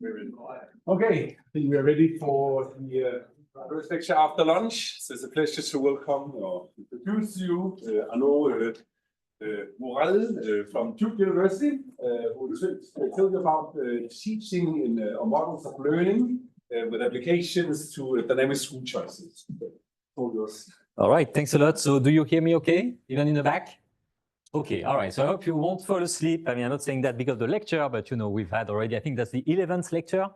Okay, I think we are ready for the first lecture after lunch. So it's a pleasure to welcome or introduce you, Arnaud Maurel from Duke University, who will tell you about teaching in models of learning with applications to dynamic school choices. All right, thanks a lot. So do you hear me okay, even in the back? Okay, all right. So I hope you won't fall asleep. I mean, I'm not saying that because of the lecture, but, we've had already, I think that's the 11th lecture.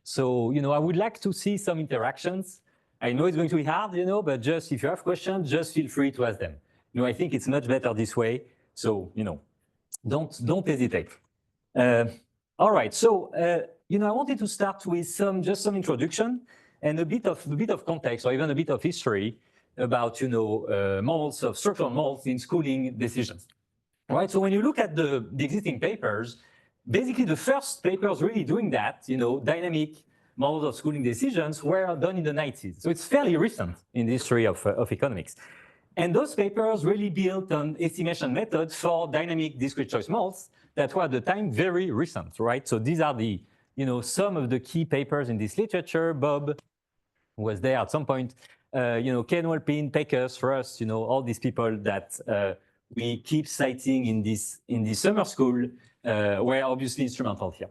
So, I would like to see some interactions. I know it's going to be hard, but just if you have questions, just feel free to ask them. I think it's much better this way. So, don't hesitate. All right. So, I wanted to start with just some introduction and a bit of context or even a bit of history about, structural models in schooling decisions. Right, so when you look at the existing papers, basically the first papers really doing that, dynamic models of schooling decisions were done in the 90s. So it's fairly recent in the history of economics. And those papers really built on estimation methods for dynamic discrete choice models that were at the time very recent, right? So these are the, some of the key papers in this literature. Bob was there at some point, Ken Walpin, Pecos, for us, all these people that we keep citing in this summer school were obviously instrumental here.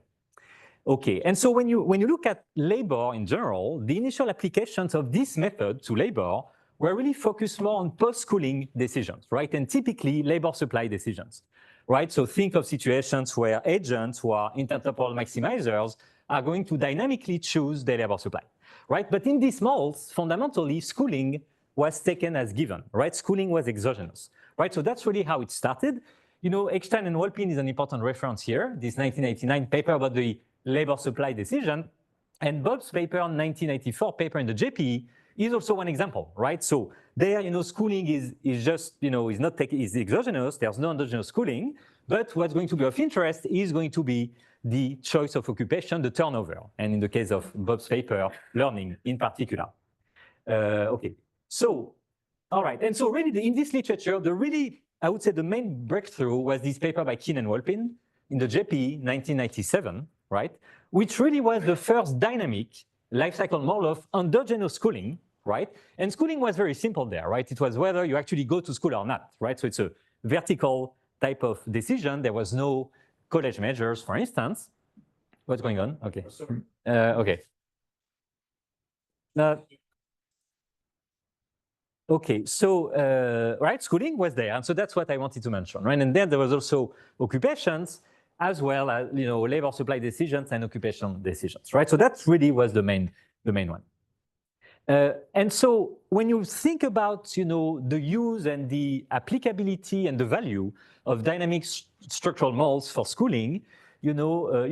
Okay, and so when you look at labor in general, the initial applications of this method to labor were really focused more on post-schooling decisions, right? And typically labor supply decisions, right? So think of situations where agents who are intent-temporal maximizers are going to dynamically choose their labor supply, right? But in these models, fundamentally, schooling was taken as given, right? Schooling was exogenous, right? So that's really how it started. Eckstein and Walpin is an important reference here, this 1989 paper about the labor supply decision. And Bob's paper, 1984 paper in the JPE, is also one example, right? So there, schooling is just, is exogenous, there's no endogenous schooling, but what's going to be of interest is going to be the choice of occupation, the turnover, and in the case of Bob's paper, learning in particular. Okay. So, all right, and so really in this literature, I would say the main breakthrough was this paper by Keane and Walpin in the JPE 1997, right? Which really was the first dynamic life cycle model of endogenous schooling, right? And schooling was very simple there, right? It was whether you actually go to school or not, right? So it's a vertical type of decision. There was no college measures, for instance. What's going on? Okay. Okay. Okay, so right, schooling was there, and so that's what I wanted to mention, right? And then there was also occupations, as well as labor supply decisions and occupation decisions, right? So that really was the main one. And so when you think about the use and the applicability and the value of dynamic structural models for schooling, you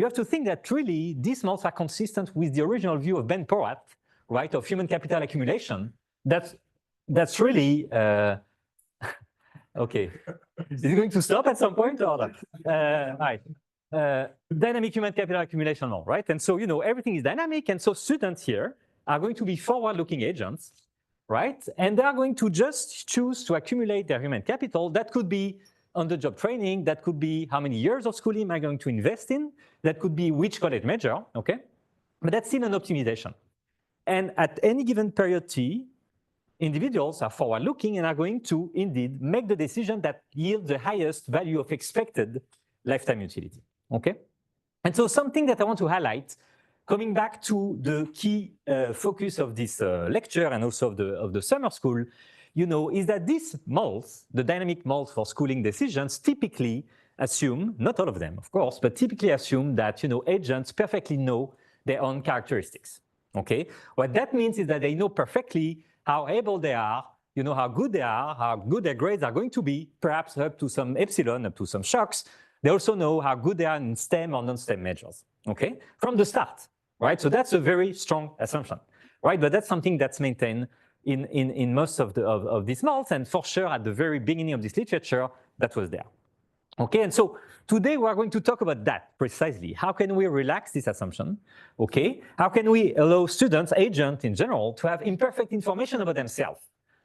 have to think that really these models are consistent with the original view of Ben Porat, right, of human capital accumulation. That's really okay. Is it going to stop at some point or not? Right. Dynamic human capital accumulation model, right? And so everything is dynamic, and so students here are going to be forward-looking agents, right? And they are going to just choose to accumulate their human capital. That could be on-the-job training. That could be how many years of schooling am I going to invest in. That could be which college major, okay? But that's still an optimization. And at any given period T, individuals are forward-looking and are going to indeed make the decision that yields the highest value of expected lifetime utility, okay? And so something that I want to highlight, coming back to the key focus of this lecture and also of the summer school, is that these models, the dynamic models for schooling decisions, typically assume, not all of them, of course, but typically assume that agents perfectly know their own characteristics, okay? What that means is that they know perfectly how able they are, how good they are, how good their grades are going to be, perhaps up to some epsilon, up to some shocks. They also know how good they are in STEM or non-STEM majors, okay, from the start, right? So that's a very strong assumption, right? But that's something that's maintained in most of these models, and for sure at the very beginning of this literature, that was there. Okay, and so today we are going to talk about that precisely. How can we relax this assumption? Okay, how can we allow students, agents in general, to have imperfect information about themselves?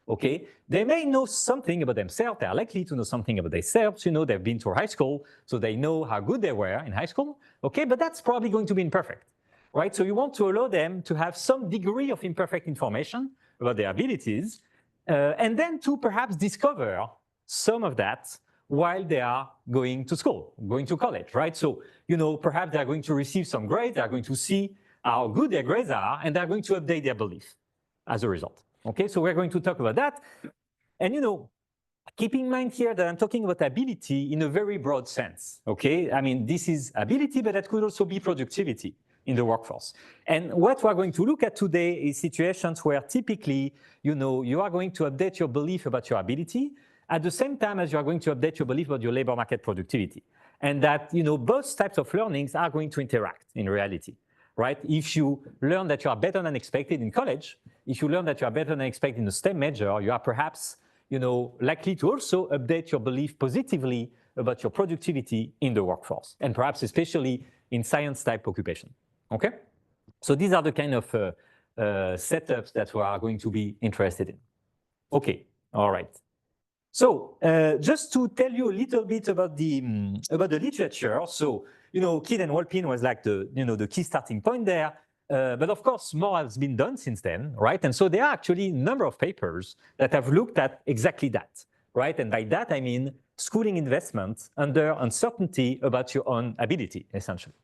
Okay, they may know something about themselves. They are likely to know something about themselves. They've been to high school, so they know how good they were in high school. Okay, but that's probably going to be imperfect. right? So you want to allow them to have some degree of imperfect information about their abilities, and then to perhaps discover some of that while they are going to school, going to college, right? So, perhaps they're going to receive some grades, they're going to see how good their grades are, and they're going to update their belief as a result. Okay, so we're going to talk about that. And keep in mind here that I'm talking about ability in a very broad sense, okay? I mean, this is ability, but that could also be productivity in the workforce. And what we're going to look at today is situations where typically, you are going to update your belief about your ability at the same time as you are going to update your belief about your labor market productivity. And that, both types of learnings are going to interact in reality, right? If you learn that you are better than expected in college, if you learn that you are better than expected in a STEM major, you are perhaps likely to also update your belief positively about your productivity in the workforce, and perhaps especially in science-type occupation, okay? So these are the kind of setups that we are going to be interested in. Okay, all right. So just to tell you a little bit about the literature, so, Kidd and Walpin was like the key starting point there. But of course, more has been done since then, right? And so there are actually a number of papers that have looked at exactly that, right? And by that, I mean schooling investment under uncertainty about your own ability, essentially,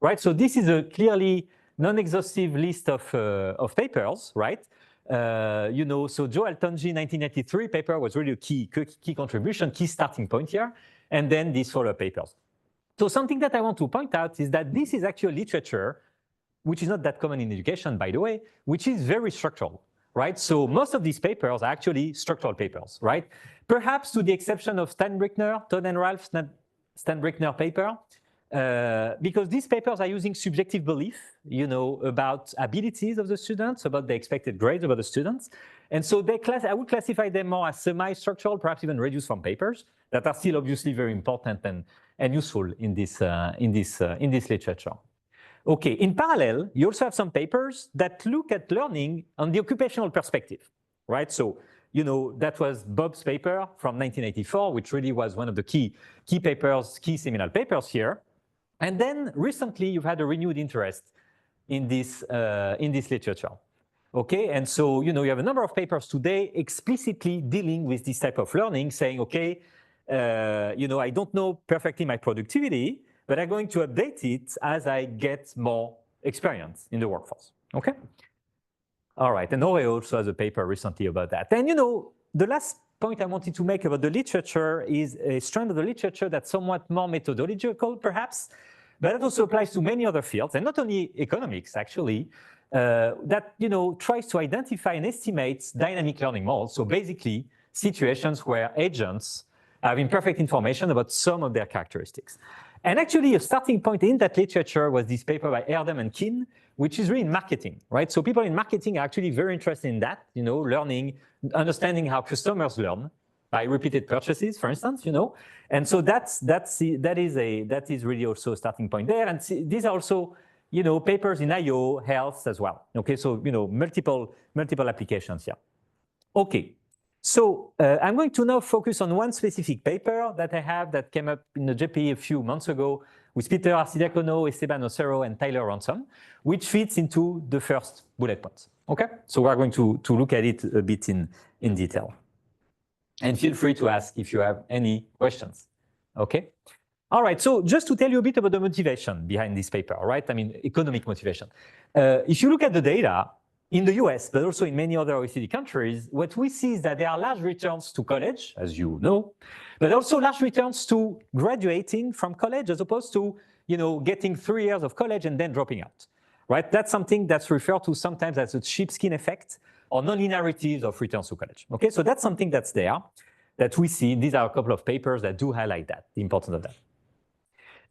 right? So this is a clearly non-exhaustive list of papers, right? So Joe Altonji 1983 paper was really a key contribution, key starting point here, and then these follow-up papers. So something that I want to point out is that this is actually literature which is not that common in education, by the way, which is very structural, right? So most of these papers are actually structural papers, right? Perhaps to the exception of Steinbrückner, Todd and Ralph Steinbrückner paper, because these papers are using subjective belief, about abilities of the students, about the expected grades about the students. And so I would classify them more as semi-structural, perhaps even reduced form papers that are still obviously very important and useful in this literature. Okay, in parallel, you also have some papers that look at learning on the occupational perspective, right? So, that was Bob's paper from 1984, which really was one of the key seminal papers here. And then recently, you've had a renewed interest in this literature. Okay, and so, you have a number of papers today explicitly dealing with this type of learning, saying, okay, I don't know perfectly my productivity, but I'm going to update it as I get more experience in the workforce, okay? All right, and Maurel also has a paper recently about that. And the last point I wanted to make about the literature is a strand of the literature that's somewhat more methodological, perhaps, but it also applies to many other fields, and not only economics, actually, that tries to identify and estimate dynamic learning models. So basically, situations where agents have imperfect information about some of their characteristics. And actually, a starting point in that literature was this paper by Erdem and Keane, which is really in marketing, right? So people in marketing are actually very interested in that, learning, understanding how customers learn by repeated purchases, for instance, And so that is really also a starting point there. And these are also, papers in IO, health as well. Okay, so multiple applications here. Okay. So I'm going to now focus on one specific paper that I have that came up in the JPE a few months ago with Peter Arcidiacono, Esteban Ocero, and Tyler Ransom, which fits into the first bullet points. Okay, so we're going to look at it a bit in detail. And feel free to ask if you have any questions. Okay. All right, so just to tell you a bit about the motivation behind this paper, right? I mean, economic motivation. If you look at the data, in the US, but also in many other OECD countries, what we see is that there are large returns to college, as you know, but also large returns to graduating from college as opposed to, getting 3 years of college and then dropping out, right? That's something that's referred to sometimes as a sheepskin effect or non-linearities of returns to college. Okay, so that's something that's there that we see. These are a couple of papers that do highlight that, the importance of that.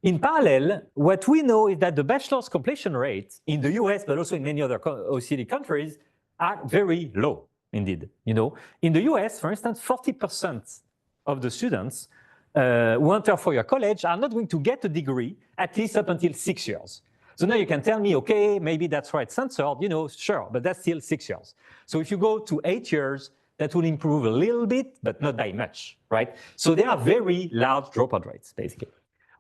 In parallel, what we know is that the bachelor's completion rate in the US, but also in many other OECD countries, are very low indeed. In the US, for instance, 40% of the students who enter four-year college are not going to get a degree at least up until 6 years. So now you can tell me, okay, maybe that's right censored, sure, but that's still 6 years. So if you go to 8 years, that will improve a little bit, but not by much, right? So there are very large dropout rates, basically.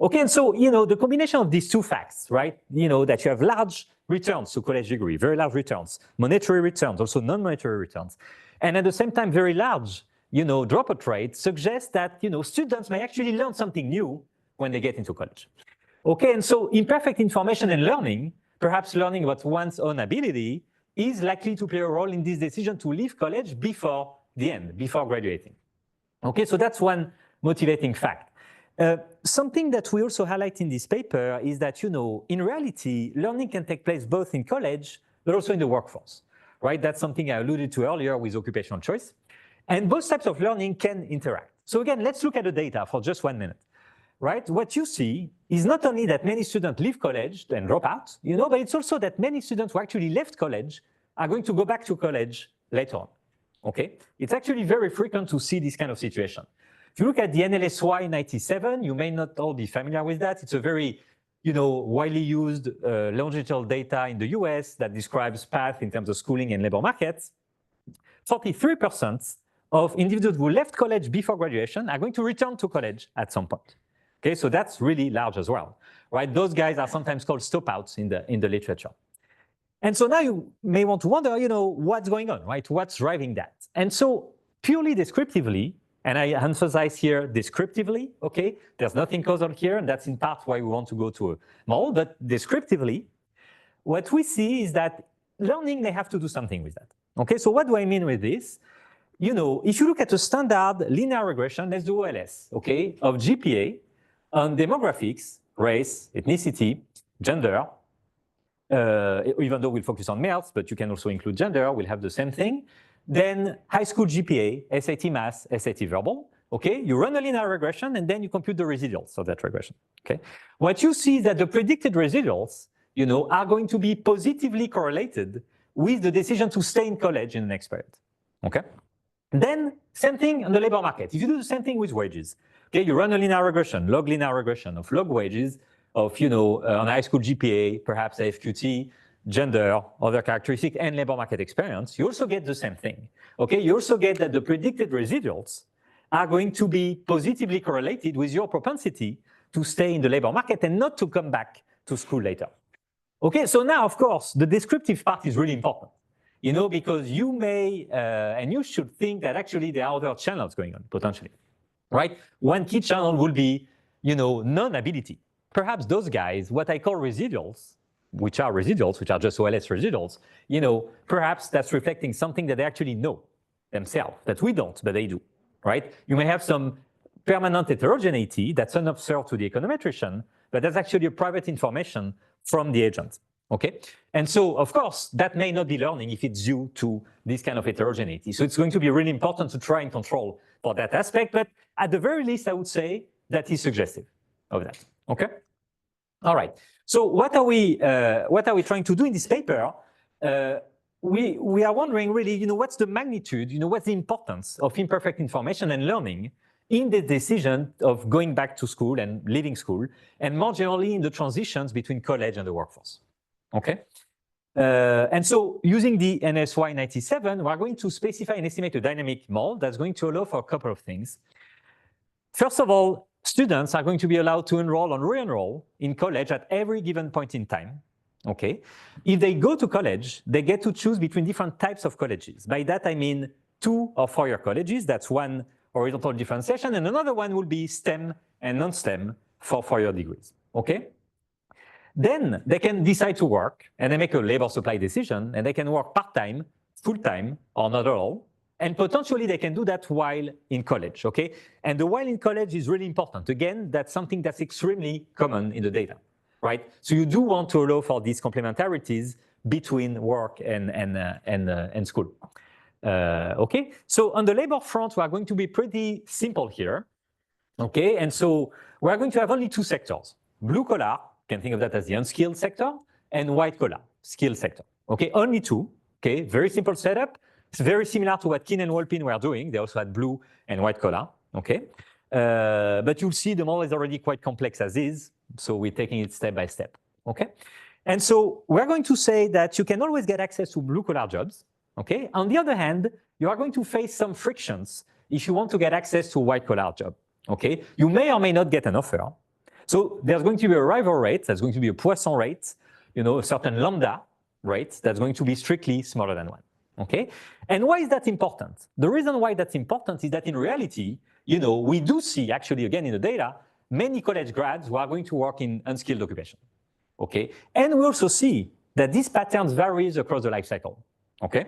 Okay, and so, the combination of these two facts, right? That you have large returns to college degree, very large returns, monetary returns, also non-monetary returns, and at the same time, very large, dropout rate suggests that, students may actually learn something new when they get into college. Okay, and so imperfect information and learning, perhaps learning about one's own ability, is likely to play a role in this decision to leave college before the end, before graduating. Okay, so that's one motivating fact. Something that we also highlight in this paper is that, in reality, learning can take place both in college, but also in the workforce, right? That's something I alluded to earlier with occupational choice. And both types of learning can interact. So again, let's look at the data for just 1 minute, right? What you see is not only that many students leave college and drop out, but it's also that many students who actually left college are going to go back to college later on, okay? It's actually very frequent to see this kind of situation. If you look at the NLSY97, you may not all be familiar with that. It's a very, widely used longitudinal data in the US that describes path in terms of schooling and labor markets. 43% of individuals who left college before graduation are going to return to college at some point. Okay, so that's really large as well, right? Those guys are sometimes called stopouts in the literature. And so now you may want to wonder, what's going on, right? What's driving that? And so purely descriptively, and I emphasize here descriptively, okay? There's nothing causal here, and that's in part why we want to go to a model, but descriptively, what we see is that learning may have to do something with that. Okay, so what do I mean with this? If you look at a standard linear regression, let's do OLS, okay, of GPA on demographics, race, ethnicity, gender, even though we'll focus on males, but you can also include gender, we'll have the same thing. Then high school GPA, SAT Math, SAT Verbal, okay? You run a linear regression and then you compute the residuals of that regression, okay? What you see is that the predicted residuals, are going to be positively correlated with the decision to stay in college in the next period, okay? Then same thing on the labor market. If you do the same thing with wages, okay, you run a linear regression, log linear regression of log wages of, on high school GPA, perhaps AFQT, gender, other characteristics, and labor market experience, you also get the same thing. Okay, you also get that the predicted residuals are going to be positively correlated with your propensity to stay in the labor market and not to come back to school later. Okay, so now, of course, the descriptive part is really important, because you may, and you should think that actually there are other channels going on, potentially, right? One key channel will be, non-ability. Perhaps those guys, what I call residuals, which are just OLS residuals, perhaps that's reflecting something that they actually know themselves, that we don't, but they do, right? You may have some permanent heterogeneity that's unobserved to the econometrician, but that's actually a private information from the agent, okay? And so, of course, that may not be learning if it's due to this kind of heterogeneity. So it's going to be really important to try and control for that aspect, but at the very least, I would say that is suggestive of that, okay? All right. So what are we trying to do in this paper? We are wondering really, what's the magnitude, what's the importance of imperfect information and learning in the decision of going back to school and leaving school, and more generally in the transitions between college and the workforce, okay? And so using the NSY97, we're going to specify and estimate a dynamic model that's going to allow for a couple of things. First of all, students are going to be allowed to enroll or re-enroll in college at every given point in time, okay? If they go to college, they get to choose between different types of colleges. By that, I mean 2 or 4-year colleges. That's one horizontal differentiation, and another one will be STEM and non-STEM for 4-year degrees, okay? Then they can decide to work, and they make a labor supply decision, and they can work part-time, full-time, or not at all. And potentially they can do that while in college, okay? And the while in college is really important. Again, that's something that's extremely common in the data, right? So you do want to allow for these complementarities between work and school. Okay, so on the labor front, we are going to be pretty simple here, okay? And so we're going to have only 2 sectors. Blue collar, you can think of that as the unskilled sector, and white collar, skilled sector, okay? Only 2, okay? Very simple setup. It's very similar to what Keane and Wolpin were doing. They also had blue and white collar, okay? But you'll see the model is already quite complex as is, so we're taking it step by step, okay? And so we're going to say that you can always get access to blue collar jobs, okay? On the other hand, you are going to face some frictions if you want to get access to a white collar job, okay? You may or may not get an offer. So there's going to be a arrival rate, that's going to be a Poisson rate, a certain lambda rate that's going to be strictly smaller than 1. Okay? And why is that important? The reason why that's important is that in reality, we do see actually, again, in the data, many college grads who are going to work in unskilled occupation. Okay? And we also see that these patterns varies across the life cycle. Okay?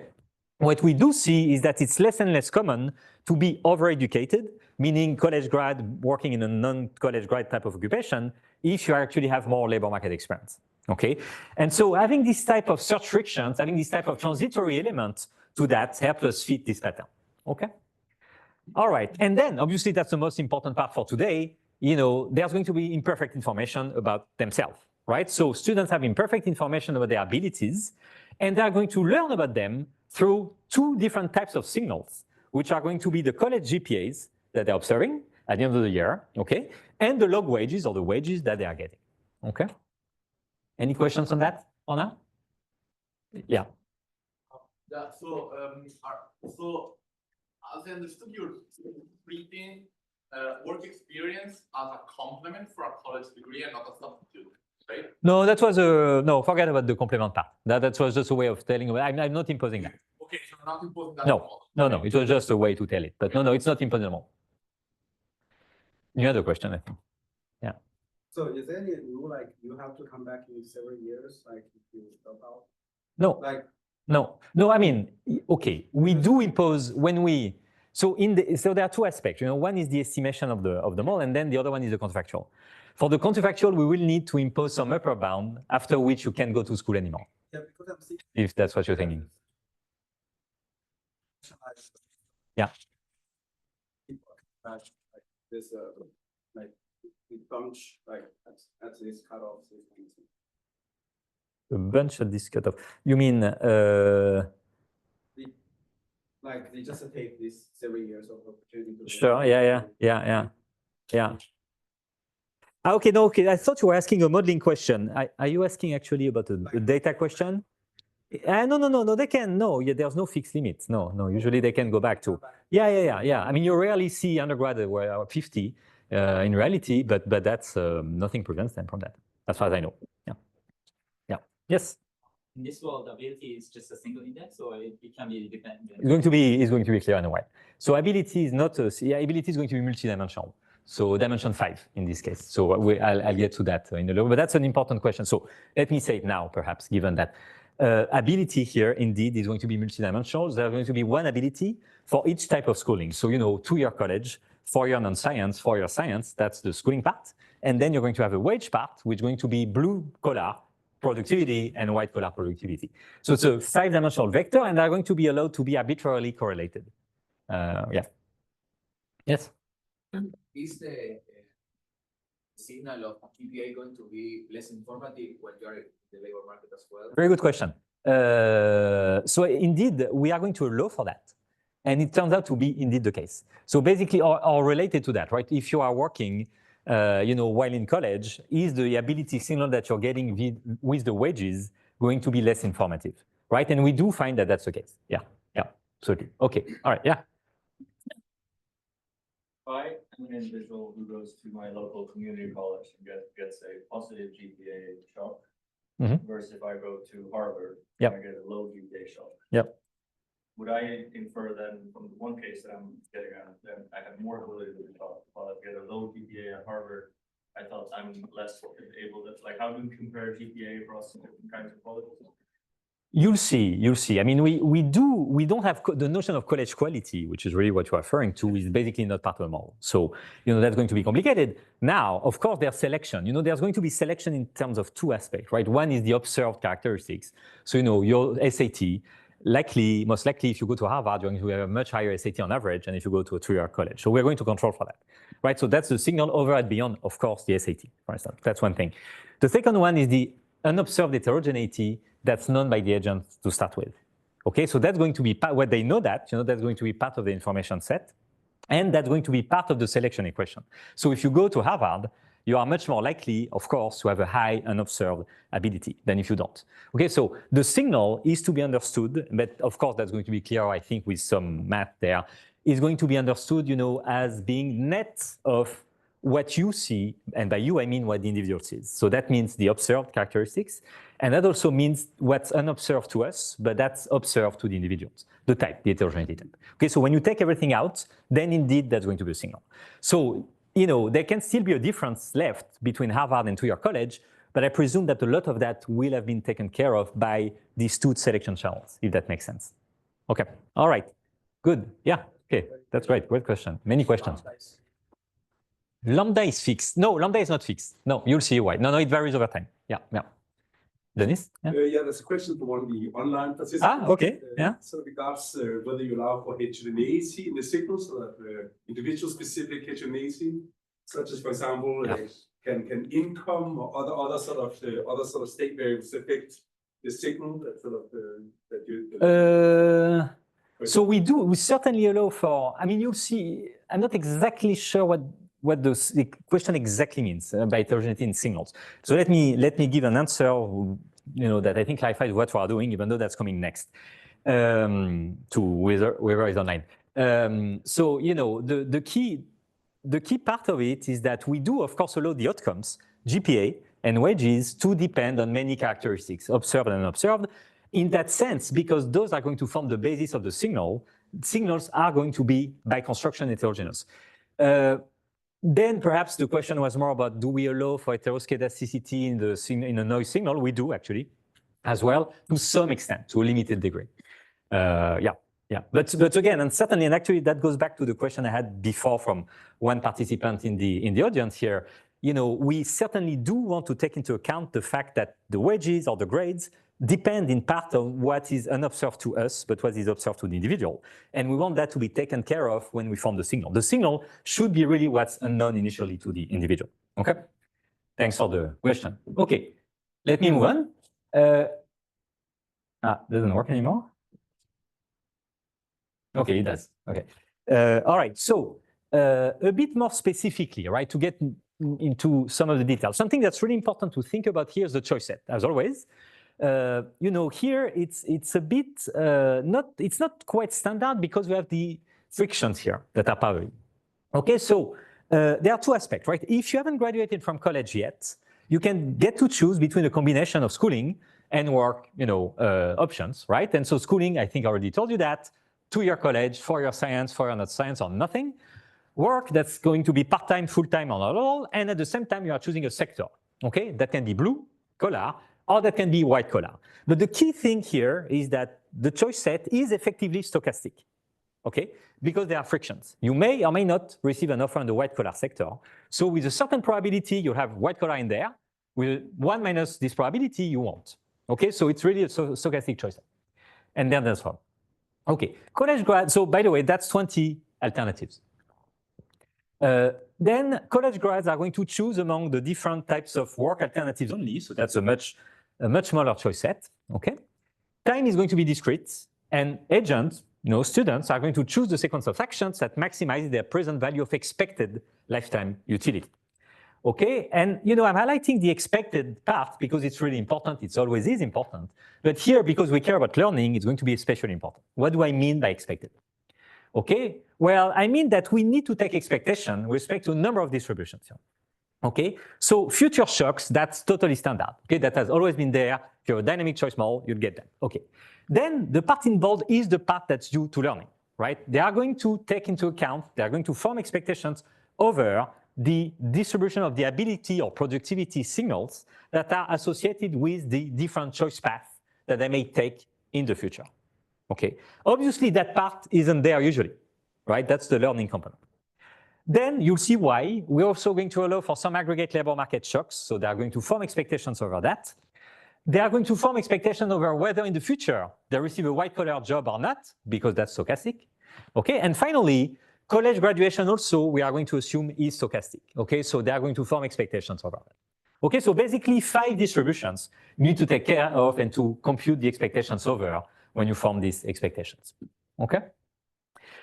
What we do see is that it's less and less common to be overeducated, meaning college grad working in a non-college grad type of occupation, if you actually have more labor market experience. Okay, and so having this type of search frictions, having this type of transitory element to that helps us fit this pattern. Okay, all right, and then obviously that's the most important part for today. There's going to be imperfect information about themselves, right? So students have imperfect information about their abilities, and they're going to learn about them through 2 different types of signals, which are going to be the college GPAs that they're observing at the end of the year, okay, and the log wages or the wages that they are getting. Okay. Any questions on that, Arnaud? Yeah. Yeah. So as I understood, you're treating work experience as a complement for a college degree and not a substitute, right? No, that was no. Forget about the complement part. That was just a way of telling. I'm not imposing that. Okay, so you're not imposing that. No. It was just a way to tell it. But no, it's not imposing at all. You had a question, I think. Yeah. So is there any rule like you have to come back in several years, like if you drop out? No. Like no. I mean, okay, we do impose when we. So there are 2 aspects. One is the estimation of the model, and then the other one is the counterfactual. For the counterfactual, we will need to impose some upper bound after which you can't go to school anymore. Yeah, because I'm thinking, If that's what you're thinking. Yeah. Like this, like we bunch like at this cutoff. A bunch at this cutoff. You mean? Like they just take this several years of opportunity. To Sure. Yeah. Okay. No. Okay. I thought you were asking a modeling question. Are you asking actually about a data question? No. They can. No. Yeah. There's no fixed limit. No. Usually they can go back to. Yeah. I mean, you rarely see undergrad who are 50 in reality, but that's nothing prevents them from that, as far as I know. Yeah. Yes. In this world, ability is just a single index, or it can be dependent? It's going to be clear in a while. So ability is not ability is going to be multidimensional. So dimension 5 in this case. So I'll get to that in a little, but that's an important question. So let me say it now, perhaps, given that ability here indeed is going to be multidimensional. There's going to be one ability for each type of schooling. So 2-year college, 4-year non-science, 4-year science. That's the schooling part, and then you're going to have a wage part, which is going to be blue collar productivity and white collar productivity. So it's a 5-dimensional vector, and they're going to be allowed to be arbitrarily correlated. Yeah. Yes. Is the signal of GPA going to be less informative when you're in the labor market as well? Very good question. So indeed, we are going to allow for that. And it turns out to be indeed the case. So basically, or related to that, right? If you are working while in college, is the ability signal that you're getting with the wages going to be less informative, right? And we do find that that's the case. Yeah, absolutely. Okay, all right, yeah. If I am an individual who goes to my local community college and gets a positive GPA shock, versus if I go to Harvard and I get a low GPA shock. Yep. Would I infer then from the one case that I'm getting at, then I have more ability to talk? While I get a low GPA at Harvard, I thought I'm less able to, like, how do we compare GPA across different kinds of colleges? You'll see. I mean, we don't have the notion of college quality, which is really what you're referring to, is basically not part of the model. So, that's going to be complicated. Now, of course, there's selection. There's going to be selection in terms of 2 aspects, right? One is the observed characteristics. So, your SAT, most likely, if you go to Harvard, you're going to have a much higher SAT on average than if you go to a 3-year college. So we're going to control for that, right? So that's the signal over and beyond, of course, the SAT, for instance. That's one thing. The second one is the unobserved heterogeneity that's known by the agent to start with. Okay, so that's going to be part, what they know that, that's going to be part of the information set, and that's going to be part of the selection equation. So if you go to Harvard, you are much more likely, of course, to have a high unobserved ability than if you don't. Okay, so the signal is to be understood, but of course, that's going to be clear, I think, with some math there, is going to be understood, as being net of what you see, and by you I mean what the individual sees. So that means the observed characteristics, and that also means what's unobserved to us, but that's observed to the individuals, the type, the heterogeneity type. Okay, so when you take everything out, then indeed that's going to be a signal. So, you know, there can still be a difference left between Harvard and two-year college, but I presume that a lot of that will have been taken care of by these two selection channels, if that makes sense. Okay, all right, good, yeah, okay, that's right, great question, many questions. Lambda is fixed. No, lambda is not fixed. No, you'll see why. No, it varies over time. Yeah, yeah. Dennis? Yeah, there's a question from one of the online participants. Okay, yeah. So regards whether you allow for heterogeneity in the signal, so that individual-specific heterogeneity, such as, for example, can income or other sort of state variables affect the signal that sort of that you. So we certainly allow for. I mean, you'll see. I'm not exactly sure what the question exactly means by heterogeneity in signals. So let me give an answer, you know, that I think clarifies what we are doing, even though that's coming next to whoever is online. So you know, the key part of it is that we do, of course, allow the outcomes, GPA and wages, to depend on many characteristics, observed and unobserved. In that sense, because those are going to form the basis of the signal, signals are going to be by construction heterogeneous. Then perhaps the question was more about, do we allow for heteroscedasticity in a noise signal? We do actually, as well, to some extent, to a limited degree. But again, and certainly, and actually that goes back to the question I had before from one participant in the audience here. You know, we certainly do want to take into account the fact that the wages or the grades depend in part on what is unobserved to us, but what is observed to the individual. And we want that to be taken care of when we form the signal. The signal should be really what's unknown initially to the individual. Okay? Thanks for the question. Okay, let me move on. Doesn't work anymore? Okay, it does. Okay. All right, so a bit more specifically, right, to get into some of the details. Something that's really important to think about here is the choice set, as always. You know, here it's a bit it's not quite standard because we have the frictions here that are part of it. Okay, so there are two aspects, right? If you haven't graduated from college yet, you can get to choose between a combination of schooling and work, you know, options, right? And so schooling, I think I already told you that, 2-year college, 4-year science, 4-year not science, or nothing. Work that's going to be part-time, full-time, or not at all, and at the same time you are choosing a sector. Okay, that can be blue collar, or that can be white collar. But the key thing here is that the choice set is effectively stochastic, okay? Because there are frictions. You may or may not receive an offer in the white collar sector. So with a certain probability, you have white collar in there. With 1 minus this probability, you won't. Okay, so it's really a stochastic choice set. And then there's one. Okay, college grad, so by the way, that's 20 alternatives. Then college grads are going to choose among the different types of work alternatives only. So that's a much smaller choice set, okay? Time is going to be discrete, and agents, you know, students are going to choose the sequence of actions that maximize their present value of expected lifetime utility, okay? And, you know, I'm highlighting the expected part because it's really important. It always is important. But here, because we care about learning, it's going to be especially important. What do I mean by expected? Okay, well, I mean that we need to take expectation with respect to a number of distributions here. Okay, so future shocks, that's totally standard. Okay, that has always been there. If you have a dynamic choice model, you'll get that. Okay, then the part in bold is the part that's due to learning, right? They are going to take into account, they are going to form expectations over the distribution of the ability or productivity signals that are associated with the different choice paths that they may take in the future. Okay, obviously that part isn't there usually, right? That's the learning component. Then you'll see why. We're also going to allow for some aggregate labor market shocks. So they are going to form expectations over that. They are going to form expectations over whether in the future they receive a white collar job or not, because that's stochastic. Okay, and finally, college graduation also we are going to assume is stochastic. Okay, so they are going to form expectations over that. Okay, so basically 5 distributions you need to take care of and to compute the expectations over when you form these expectations. Okay?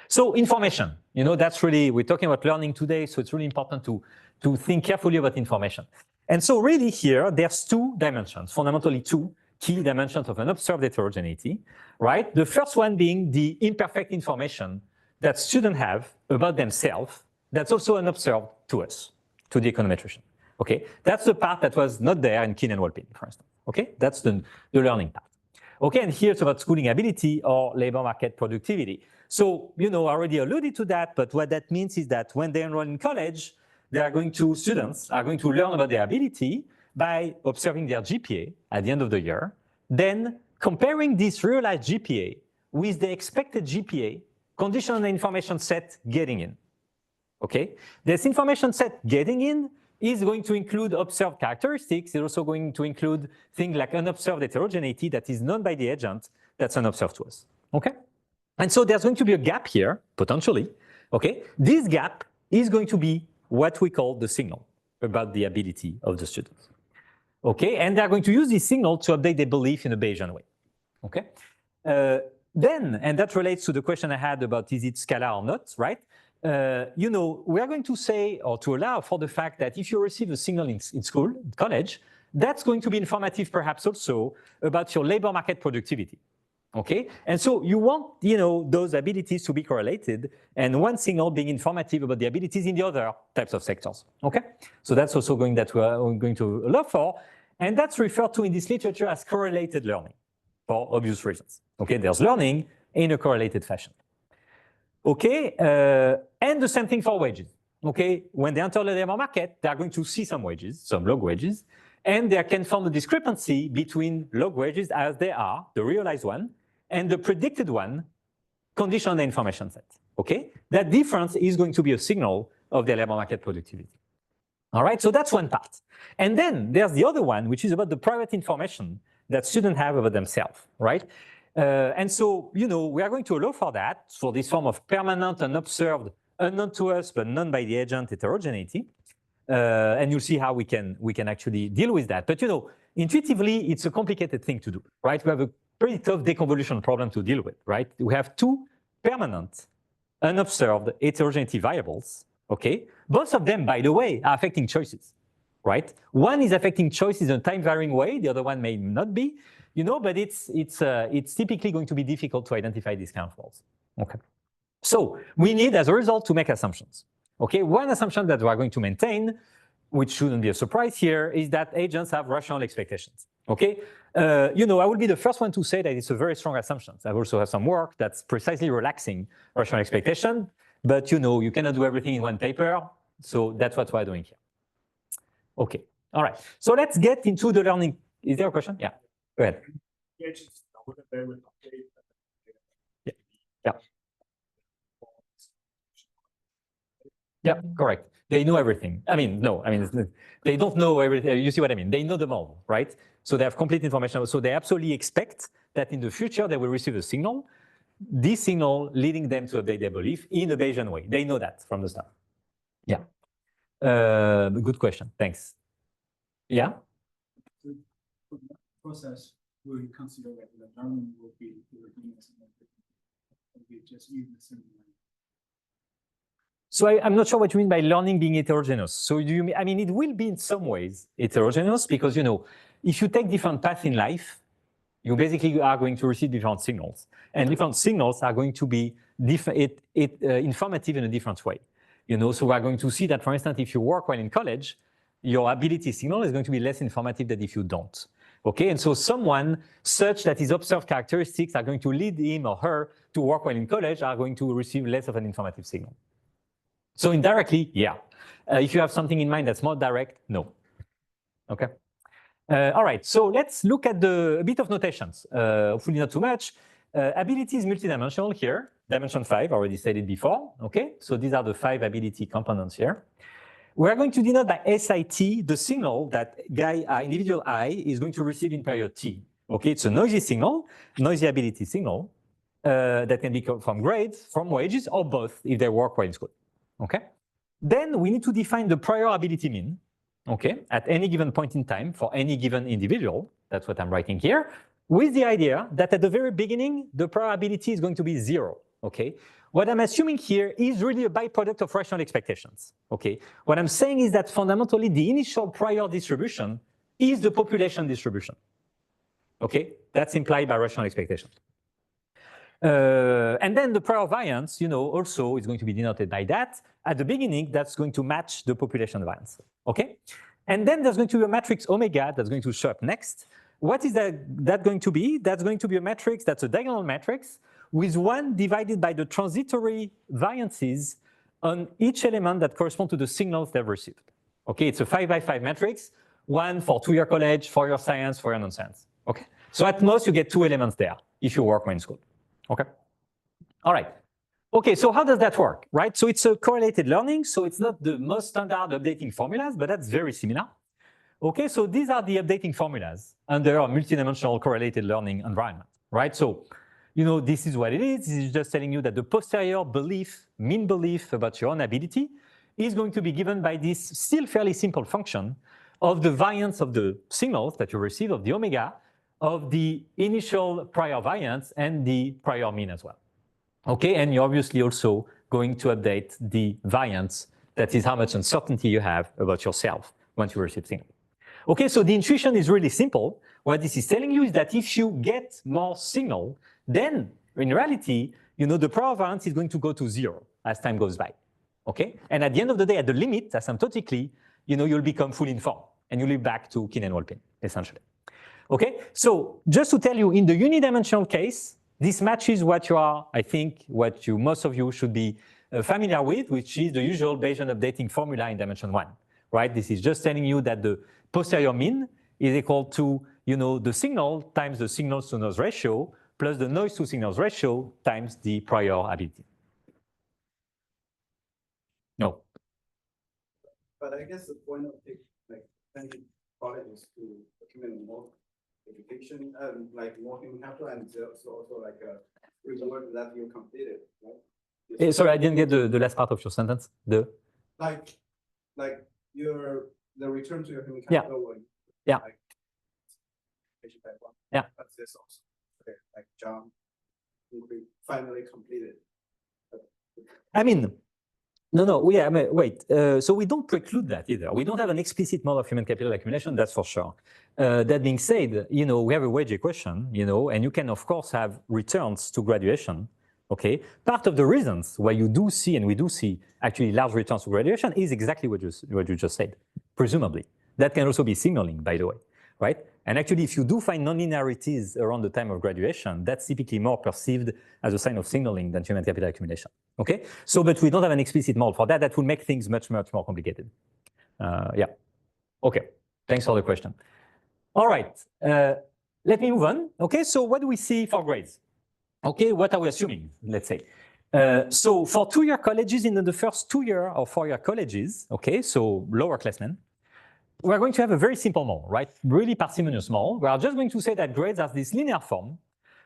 So information, you know, that's really, we're talking about learning today, so it's really important to think carefully about information. And so really here, there's 2 dimensions, fundamentally 2 key dimensions of an observed heterogeneity, right? The first one being the imperfect information that students have about themselves that's also unobserved to us, to the econometrician. Okay, that's the part that was not there in Keane and Walpin, for instance. Okay, that's the learning part. Okay, and here it's about schooling ability or labor market productivity. So, I already alluded to that, but what that means is that when they enroll in college, students are going to learn about their ability by observing their GPA at the end of the year, then comparing this realized GPA with the expected GPA conditioned on the information set getting in. Okay, this information set getting in is going to include observed characteristics. It's also going to include things like unobserved heterogeneity that is known by the agent that's unobserved to us. Okay, and so there's going to be a gap here, potentially. Okay, this gap is going to be what we call the signal about the ability of the students. Okay, and they're going to use this signal to update their belief in a Bayesian way. Okay, and that relates to the question I had about is it scalar or not, right? We are going to say or to allow for the fact that if you receive a signal in school, in college, that's going to be informative perhaps also about your labor market productivity. Okay, and so you want those abilities to be correlated, and one signal being informative about the abilities in the other types of sectors. Okay, so that's also that we are going to allow for, and that's referred to in this literature as correlated learning for obvious reasons. Okay, there's learning in a correlated fashion. Okay, and the same thing for wages. Okay, when they enter the labor market, they are going to see some wages, some log wages, and they can form a discrepancy between log wages as they are, the realized one, and the predicted one conditioned on the information set. Okay, that difference is going to be a signal of their labor market productivity. All right, so that's one part. And then there's the other one, which is about the private information that students have about themselves, right? And so, we are going to allow for that, for this form of permanent and observed, unknown to us, but known by the agent heterogeneity. And you'll see how we can actually deal with that. But, intuitively, it's a complicated thing to do, right? We have a pretty tough deconvolution problem to deal with, right? We have two permanent, unobserved heterogeneity variables, okay? Both of them, by the way, are affecting choices, right? One is affecting choices in a time-varying way. The other one may not be. But it's typically going to be difficult to identify these kind of flaws. Okay, so we need, as a result, to make assumptions. Okay, one assumption that we are going to maintain, which shouldn't be a surprise here, is that agents have rational expectations. Okay, I will be the first one to say that it's a very strong assumption. I also have some work that's precisely relaxing rational expectation, but you cannot do everything in one paper, so that's what we're doing here. Okay, all right. So let's get into the learning. Is there a question? Yeah. Go ahead. Yeah, correct. They know everything. They don't know everything. You see what I mean? They know them all, right? So they have complete information. So they absolutely expect that in the future they will receive a signal, this signal leading them to update their belief in a Bayesian way. They know that from the start. Yeah. Good question. Thanks. Yeah. Process will you consider that the learning will be just using the same way? So I'm not sure what you mean by learning being heterogeneous. So do you mean, it will be in some ways heterogeneous because, if you take different paths in life, you basically are going to receive different signals. And different signals are going to be informative in a different way. So we're going to see that, for instance, if you work while in college, your ability signal is going to be less informative than if you don't. Okay, and so someone such that his observed characteristics are going to lead him or her to work while in college are going to receive less of an informative signal. So indirectly, yeah. If you have something in mind that's more direct, no. Okay. All right, so let's look at a bit of notations. Hopefully not too much. Ability is multidimensional here. Dimension 5, already stated before. Okay, so these are the 5 ability components here. We're going to denote by SIT the signal that individual I is going to receive in period T. Okay, it's a noisy signal, noisy ability signal that can be from grades, from wages, or both if they work while in school. Okay, then we need to define the prior ability mean. Okay, at any given point in time for any given individual. That's what I'm writing here, with the idea that at the very beginning the prior ability is going to be 0. Okay. What I'm assuming here is really a byproduct of rational expectations. Okay. What I'm saying is that fundamentally the initial prior distribution is the population distribution. Okay. That's implied by rational expectations. And then the prior variance, also is going to be denoted by that. At the beginning, that's going to match the population variance, okay? And then there's going to be a matrix omega that's going to show up next. What is that going to be? That's going to be a matrix that's a diagonal matrix with 1 divided by the transitory variances on each element that correspond to the signals they've received. Okay, it's a 5 by 5 matrix, 1 for 2-year college, 4-year science, 4-year non-science. Okay, so at most you get 2 elements there if you work in school. Okay, all right. Okay, so how does that work, right? So it's a correlated learning, so it's not the most standard updating formulas, but that's very similar. Okay, so these are the updating formulas under a multidimensional correlated learning environment, right? So, this is what it is. This is just telling you that the posterior belief, mean belief about your own ability is going to be given by this still fairly simple function of the variance of the signals that you receive, of the omega, of the initial prior variance and the prior mean as well. Okay, and you're obviously also going to update the variance, that is how much uncertainty you have about yourself once you receive signal. Okay, so the intuition is really simple. What this is telling you is that if you get more signal, then in reality, the prior variance is going to go to 0 as time goes by. Okay, and at the end of the day, at the limit, asymptotically, you'll become fully informed and you'll be back to Keane and Wolpin, essentially. Okay, so just to tell you, in the unidimensional case, this matches what you are, I think, what most of you should be familiar with, which is the usual Bayesian updating formula in dimension 1, right? This is just telling you that the posterior mean is equal to, the signal times the signals to noise ratio plus the noise to signals ratio times the prior ability. No. But I guess the point of sending colleges to accumulate more education and more human capital, and also a reward that you completed, right? Sorry, I didn't get the last part of your sentence. The return to your human capital. Yeah. Yeah. But this also John finally completed. I mean, wait. So we don't preclude that either. We don't have an explicit model of human capital accumulation, that's for sure. That being said, we have a wage equation, and you can of course have returns to graduation. Okay, part of the reasons why you do see, and we do see actually large returns to graduation is exactly what you just said, presumably. That can also be signaling, by the way, right? And actually, if you do find nonlinearities around the time of graduation, that's typically more perceived as a sign of signaling than human capital accumulation. Okay, so but we don't have an explicit model for that. That will make things much, much more complicated. Yeah. Okay, thanks for the question. All right, let me move on. Okay, so what do we see for grades? Okay, what are we assuming, let's say? So for 2-year colleges, in the first 2-year or 4-year colleges, okay, so lower classmen, we're going to have a very simple model, right? Really parsimonious model. We are just going to say that grades are this linear form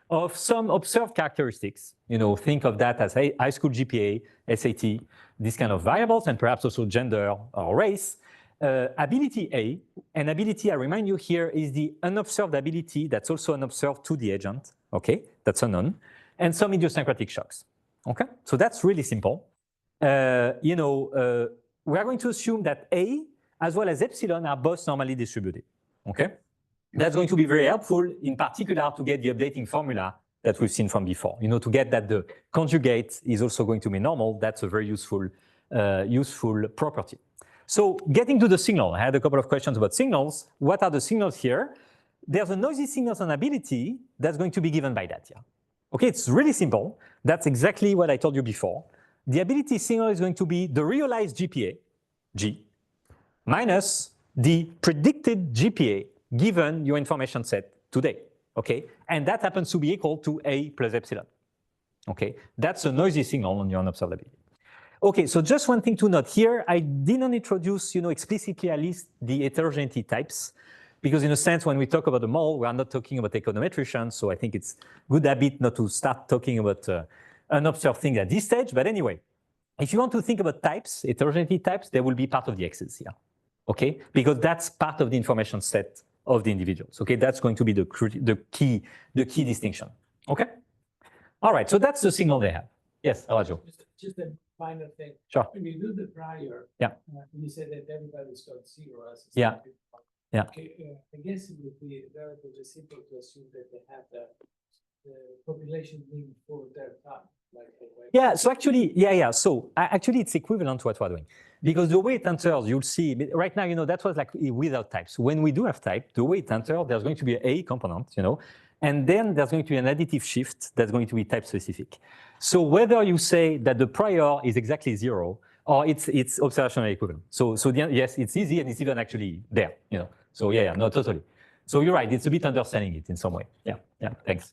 of some observed characteristics. Think of that as high school GPA, SAT, these kind of variables, and perhaps also gender or race. Ability A, and ability, I remind you here, is the unobserved ability that's also unobserved to the agent, okay? That's unknown, and some idiosyncratic shocks, okay? So that's really simple. We are going to assume that A as well as epsilon are both normally distributed, okay? That's going to be very helpful, in particular, to get the updating formula that we've seen from before. To get that the conjugate is also going to be normal, that's a very useful property. So getting to the signal, I had a couple of questions about signals. What are the signals here? There's a noisy signals on ability that's going to be given by that, yeah. Okay, it's really simple. That's exactly what I told you before. The ability signal is going to be the realized GPA, G, minus the predicted GPA given your information set today, okay? And that happens to be equal to A plus epsilon, okay? That's a noisy signal on your unobserved ability. Okay, so just one thing to note here, I did not introduce, explicitly at least the heterogeneity types, because in a sense, when we talk about the model, we are not talking about econometricians, so I think it's good habit not to start talking about unobserved things at this stage. But anyway, if you want to think about types, heterogeneity types, they will be part of the X's here, okay? Because that's part of the information set of the individuals, okay? That's going to be the key distinction, okay? All right, so that's the signal they have. Yes, Arnaud. Just a final thing. Sure. When you do the prior, yeah, you said that everybody's got 0 as a yeah. Yeah. Okay, I guess it would be relatively simple to assume that they have the the population being for their time, like the way. Yeah, so actually, yeah. So actually, it's equivalent to what we're doing. Because the way it enters, you'll see, right now, that was like without types. When we do have type, the way it enters, there's going to be an A component, and then there's going to be an additive shift that's going to be type specific. So whether you say that the prior is exactly 0 or it's observational equivalent. So yes, it's easy and it's even actually there, So yeah, no, totally. So you're right, it's a bit understanding it in some way. Yeah, thanks.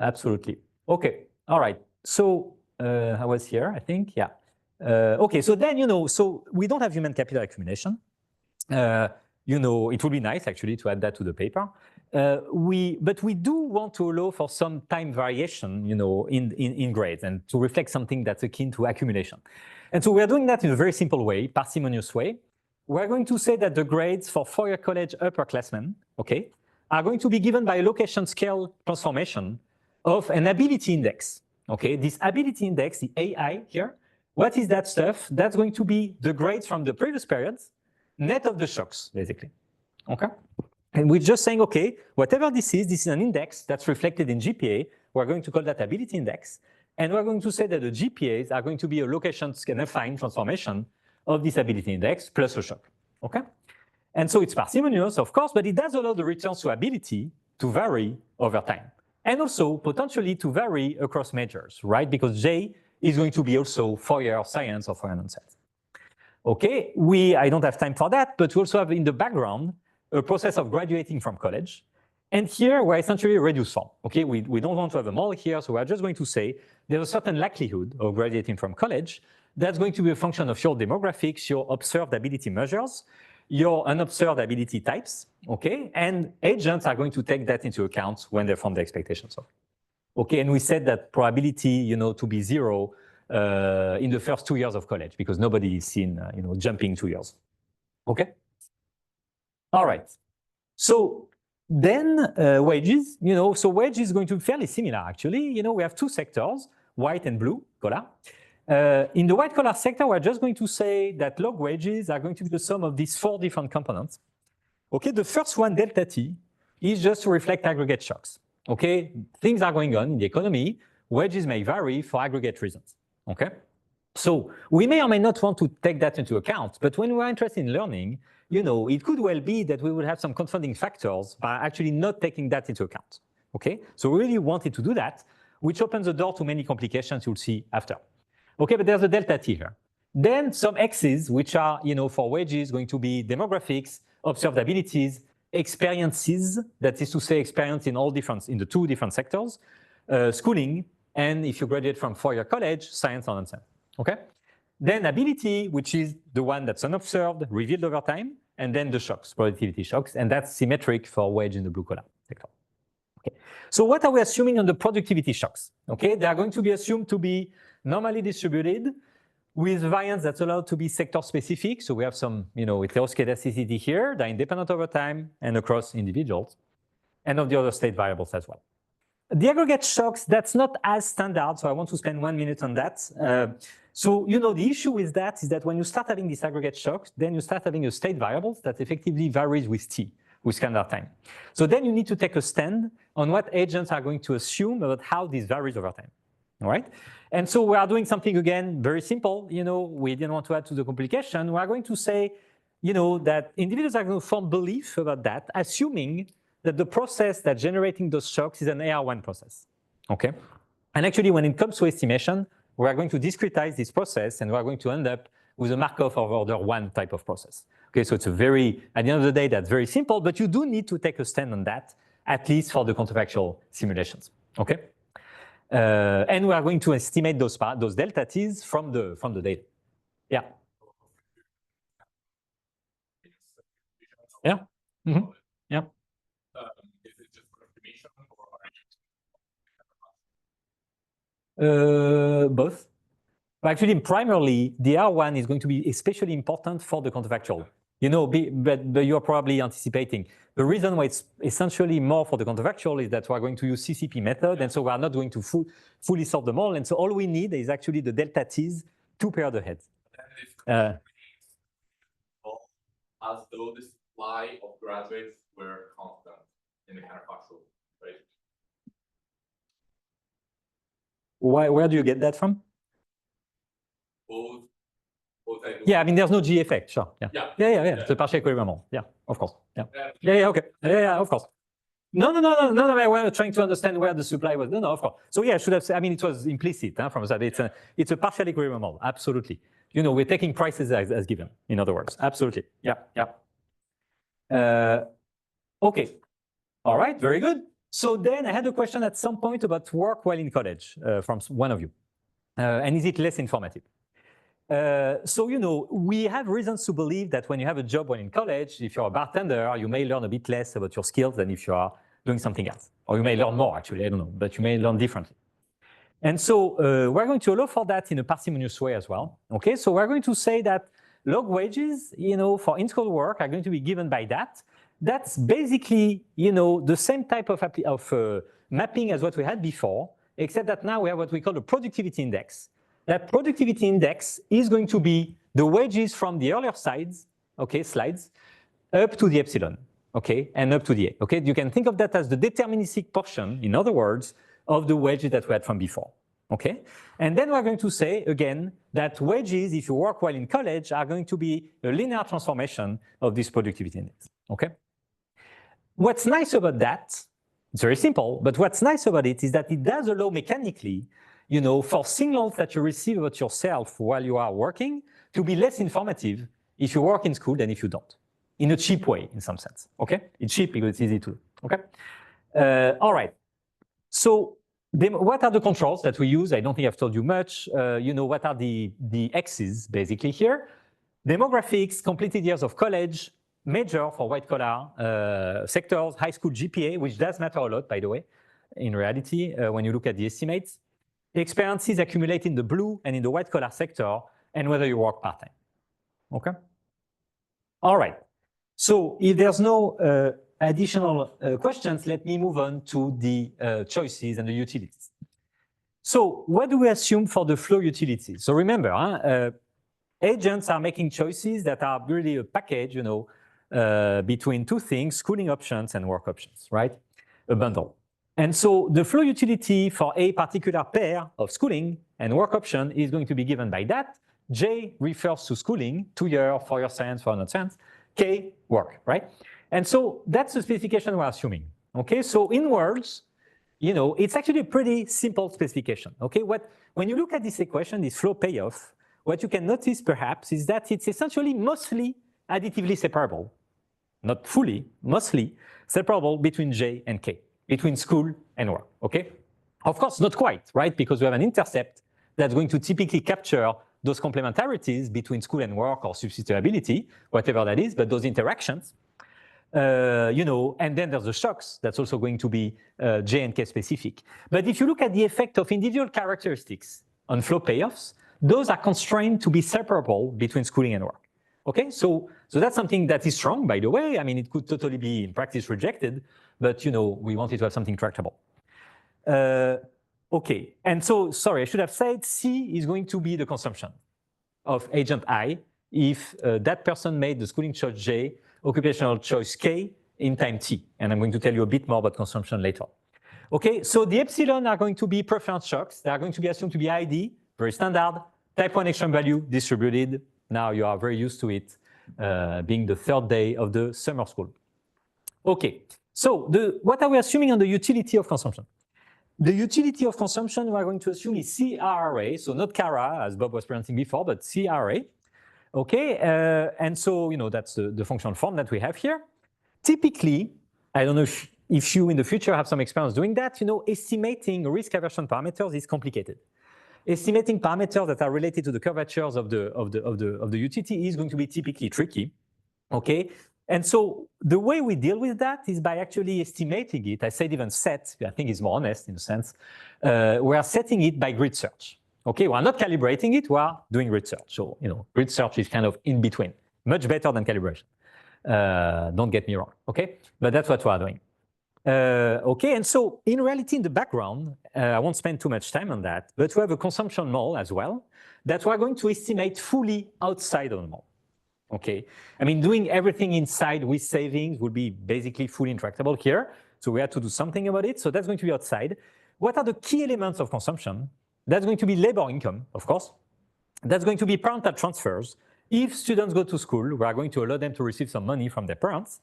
Absolutely. Okay, all right. So I was here, I think, yeah. Okay, so then, so we don't have human capital accumulation. It would be nice actually to add that to the paper. But we do want to allow for some time variation, in grades and to reflect something that's akin to accumulation. And so we're doing that in a very simple way, parsimonious way. We're going to say that the grades for four-year college upperclassmen, okay, are going to be given by a location scale transformation of an ability index. Okay, this ability index, the AI here, what is that stuff? That's going to be the grades from the previous periods, net of the shocks, basically. Okay, and we're just saying, okay, whatever this is an index that's reflected in GPA. We're going to call that ability index, and we're going to say that the GPAs are going to be a location scale affine transformation of this ability index plus a shock. Okay, and so it's parsimonious, of course, but it does allow the returns to ability to vary over time. And also potentially to vary across majors, right? Because J is going to be also four-year science or four-year non-science. Okay, I don't have time for that, but we also have in the background a process of graduating from college. And here we're essentially a reduced form. Okay, we don't want to have them all here, so we're just going to say there's a certain likelihood of graduating from college. That's going to be a function of your demographics, your observed ability measures, your unobserved ability types, okay? And agents are going to take that into account when they form the expectations of. Okay, and we said that probability, to be 0 in the first 2 years of college because nobody is seen, jumping 2 years. Okay? All right. So then wages, so wage is going to be fairly similar actually. We have two sectors, white and blue collar. In the white collar sector, we're just going to say that log wages are going to be the sum of these 4 different components. Okay, the first one, delta T, is just to reflect aggregate shocks. Okay, things are going on in the economy. Wages may vary for aggregate reasons. Okay, so we may or may not want to take that into account, but when we're interested in learning, it could well be that we would have some confounding factors by actually not taking that into account. Okay, so we really wanted to do that, which opens the door to many complications you'll see after. Okay, but there's a delta T here. Then some X's, which are, for wages, going to be demographics, observed abilities, experiences, that is to say experience in the 2 different sectors, schooling, and if you graduate from four-year college, science or non-science. Okay? Then ability, which is the one that's unobserved, revealed over time, and then the shocks, productivity shocks, and that's symmetric for wage in the blue collar sector. Okay. So what are we assuming on the productivity shocks? Okay, they are going to be assumed to be normally distributed with variance that's allowed to be sector specific. So we have some, heteroscedasticity here, they're independent over time and across individuals, and of the other state variables as well. The aggregate shocks, that's not as standard, so I want to spend 1 minute on that. So, the issue with that is that when you start having these aggregate shocks, then you start having a state variables that effectively varies with T, with standard time. So then you need to take a stand on what agents are going to assume about how this varies over time. All right? And so we are doing something, again, very simple. We didn't want to add to the complication. We are going to say, that individuals are going to form belief about that, assuming that the process that's generating those shocks is an AR1 process. Okay? And actually, when it comes to estimation, we are going to discretize this process, and we are going to end up with a Markov of order 1 type of process. Okay, so it's at the end of the day, that's very simple, but you do need to take a stand on that, at least for the counterfactual simulations. Okay? And we are going to estimate those delta T's from the data. Yeah. Yeah. Mm-hmm. Yeah. Is it just for estimation or both. Actually, primarily, the R1 is going to be especially important for the counterfactual. But you're probably anticipating. The reason why it's essentially more for the counterfactual is that we're going to use CCP method, and so we are not going to fully solve them all. And so all we need is actually the delta T's 2 pairs ahead. as though the supply of graduates were constant in the counterfactual. right? Where do you get that from? Both I do. Yeah, I mean, there's no G effect, sure. Yeah. Yeah. Yeah. It's a partial equilibrium model. Yeah, of course. Yeah. Yeah, okay. Yeah, of course. No. We're trying to understand where the supply was. No, of course. So yeah, I should have said, I mean, it was implicit from that. It's a partial equilibrium model. Absolutely. We're taking prices as given, in other words. Absolutely. Yeah. Okay. All right, very good. So then I had a question at some point about work while in college from one of you. And is it less informative? So, we have reasons to believe that when you have a job while in college, if you're a bartender, you may learn a bit less about your skills than if you are doing something else. Or you may learn more, actually, I don't know, but you may learn differently. And so we're going to allow for that in a parsimonious way as well. Okay, so we're going to say that log wages, for in-school work are going to be given by that. That's basically, the same type of mapping as what we had before, except that now we have what we call a productivity index. That productivity index is going to be the wages from the earlier slides, up to the epsilon, and up to the A. You can think of that as the deterministic portion, in other words, of the wages that we had from before. And then we're going to say, again, that wages, if you work while in college, are going to be a linear transformation of this productivity index. What's nice about that, it's very simple, but what's nice about it is that it does allow mechanically, for signals that you receive about yourself while you are working to be less informative if you work in school than if you don't, in a cheap way, in some sense. It's cheap because it's easy to do. All right. So what are the controls that we use? I don't think I've told you much. What are the X's basically here? Demographics, completed years of college, major for white collar sectors, high school GPA, which does matter a lot, by the way, in reality, when you look at the estimates. Experiences accumulated in the blue and in the white collar sector, and whether you work part-time. All right. So if there's no additional questions, let me move on to the choices and the utilities. So what do we assume for the flow utilities? So remember, agents are making choices that are really a package, between two things, schooling options and work options, right? A bundle. And so the flow utility for a particular pair of schooling and work option is going to be given by that. J refers to schooling, 2-year, 4-year science, 4-year science. K, work, right? And so that's the specification we're assuming. So in words, it's actually a pretty simple specification. When you look at this equation, this flow payoff, what you can notice perhaps is that it's essentially mostly additively separable. Not fully, mostly separable between J and K, between school and work, Of course, not quite, right? Because we have an intercept that's going to typically capture those complementarities between school and work or substitutability, whatever that is, but those interactions, and then there's the shocks that's also going to be J and K specific. But if you look at the effect of individual characteristics on flow payoffs, those are constrained to be separable between schooling and work. So that's something that is strong, by the way. I mean, it could totally be in practice rejected, but we wanted to have something tractable. And so, sorry, I should have said C is going to be the consumption of agent I if that person made the schooling choice J, occupational choice K in time T. And I'm going to tell you a bit more about consumption later. So the epsilon are going to be preference shocks. They are going to be assumed to be ID, very standard, type 1 extreme value distributed. Now you are very used to it, being the third day of the summer school. So what are we assuming on the utility of consumption? The utility of consumption we are going to assume is CRRA, so not CARA as Bob was presenting before, but CRA. And so that's the functional form that we have here. Typically, I don't know if you in the future have some experience doing that, estimating risk aversion parameters is complicated. Estimating parameters that are related to the curvatures of the utility is going to be typically tricky. And so the way we deal with that is by actually estimating it. I said even set, I think is more honest in a sense. We are setting it by grid search. We are not calibrating it, we are doing grid search. So, grid search is kind of in between, much better than calibration. Don't get me wrong, But that's what we are doing. And so in reality, in the background, I won't spend too much time on that, but we have a consumption model as well that we're going to estimate fully outside of the model. I mean, doing everything inside with savings would be basically fully intractable here, So we had to do something about it. So that's going to be outside. What are the key elements of consumption? That's going to be labor income, of course. That's going to be parental transfers. If students go to school, we are going to allow them to receive some money from their parents,